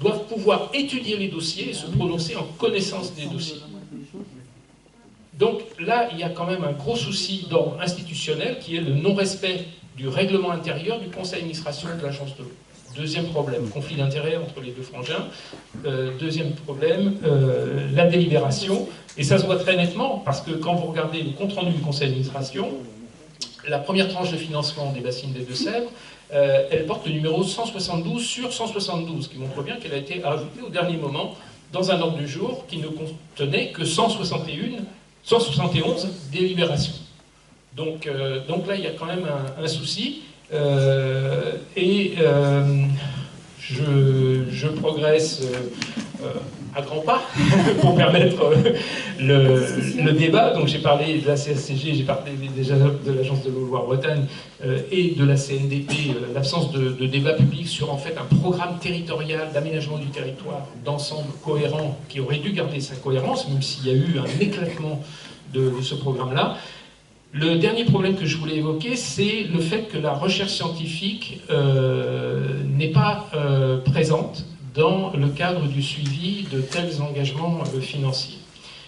B: doivent pouvoir étudier les dossiers et se prononcer en connaissance des dossiers. Donc là, il y a quand même un gros souci d'ordre institutionnel qui est le non-respect du règlement intérieur du conseil d'administration de l'agence de l'eau. Deuxième problème, conflit d'intérêts entre les deux frangins. Deuxième problème, la délibération. Et ça se voit très nettement, parce que quand vous regardez le compte-rendu du conseil d'administration, la première tranche de financement des bassines des Deux-Sèvres, elle porte le numéro 172 sur 172, ce qui montre bien qu'elle a été ajoutée au dernier moment dans un ordre du jour qui ne contenait que 171 délibérations. Donc là, il y a quand même un souci. Je progresse à grands pas pour permettre le débat. Donc j'ai parlé de la CSCG, j'ai parlé déjà de l'Agence de l'eau Loire-Bretagne et de la CNDP, l'absence de débat public sur en fait un programme territorial d'aménagement du territoire d'ensemble cohérent qui aurait dû garder sa cohérence, même s'il y a eu un éclatement de ce programme-là. Le dernier problème que je voulais évoquer, c'est le fait que la recherche scientifique n'est pas présente dans le cadre du suivi de tels engagements financiers.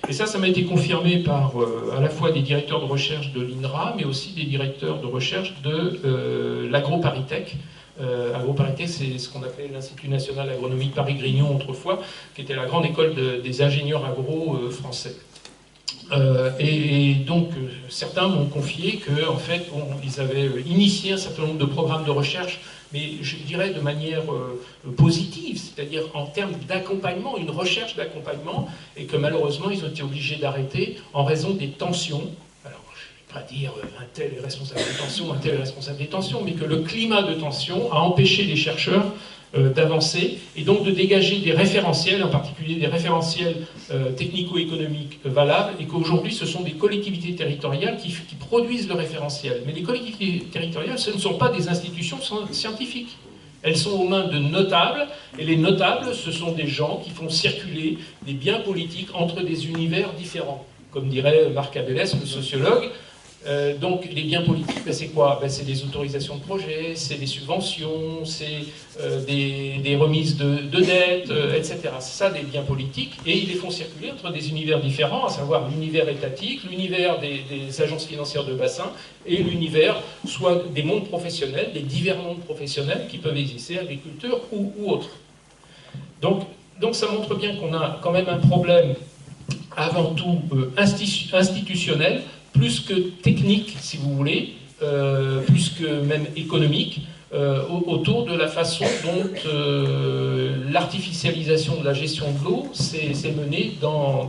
B: Et ça m'a été confirmé par à la fois des directeurs de recherche de l'INRA, mais aussi des directeurs de recherche de l'AgroParisTech. AgroParisTech, c'est ce qu'on appelait l'Institut National Agronomique Paris-Grignon autrefois, qui était la grande école des ingénieurs agro français. Et donc certains m'ont confié qu'en fait ils avaient initié un certain nombre de programmes de recherche, mais je dirais de manière positive, c'est-à-dire en termes d'accompagnement, une recherche d'accompagnement, et que malheureusement ils ont été obligés d'arrêter en raison des tensions. Alors je ne vais pas dire un tel est responsable des tensions, un tel est responsable des tensions, mais que le climat de tension a empêché les chercheurs d'avancer et donc de dégager des référentiels, en particulier des référentiels technico-économiques valables, et qu'aujourd'hui ce sont des collectivités territoriales qui produisent le référentiel. Mais les collectivités territoriales, ce ne sont pas des institutions scientifiques. Elles sont aux mains de notables, et les notables, ce sont des gens qui font circuler des biens politiques entre des univers différents. Comme dirait Marc Abélès, le sociologue, Donc les biens politiques, ben, c'est quoi? Ben, c'est des autorisations de projet, c'est des subventions, c'est des remises de dettes, etc. C'est ça des biens politiques, et ils les font circuler entre des univers différents, à savoir l'univers étatique, l'univers des agences financières de bassin, et l'univers soit des mondes professionnels, des divers mondes professionnels qui peuvent exister, agriculture ou autres. Donc ça montre bien qu'on a quand même un problème avant tout institutionnel, plus que technique, si vous voulez, plus que même économique, autour de la façon dont l'artificialisation de la gestion de l'eau s'est menée dans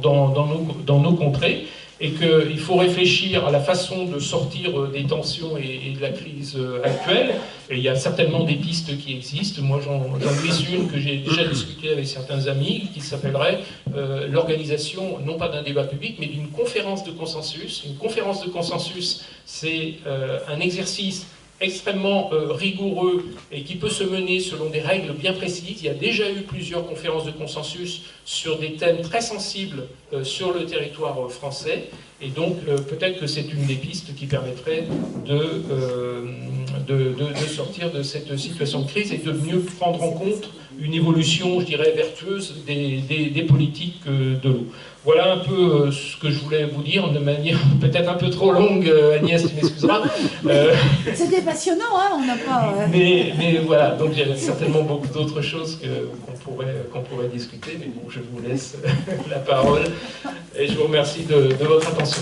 B: nos contrées, et qu'il faut réfléchir à la façon de sortir des tensions et de la crise actuelle. Et il y a certainement des pistes qui existent. Moi, j'en glisse une que j'ai déjà discutée avec certains amis, qui s'appellerait l'organisation, non pas d'un débat public, mais d'une conférence de consensus. Une conférence de consensus, c'est un exercice extrêmement rigoureux et qui peut se mener selon des règles bien précises. Il y a déjà eu plusieurs conférences de consensus sur des thèmes très sensibles sur le territoire français, et donc peut-être que c'est une des pistes qui permettrait de sortir de cette situation de crise et de mieux prendre en compte une évolution, je dirais, vertueuse des politiques de l'eau. Voilà un peu ce que je voulais vous dire, de manière peut-être un peu trop longue, Agnès, tu m'excuseras.
C: C'était passionnant, hein, on n'a pas...
B: Mais voilà, donc il y a certainement beaucoup d'autres choses qu'on pourrait discuter, mais bon, je vous laisse la parole, et je vous remercie de votre attention.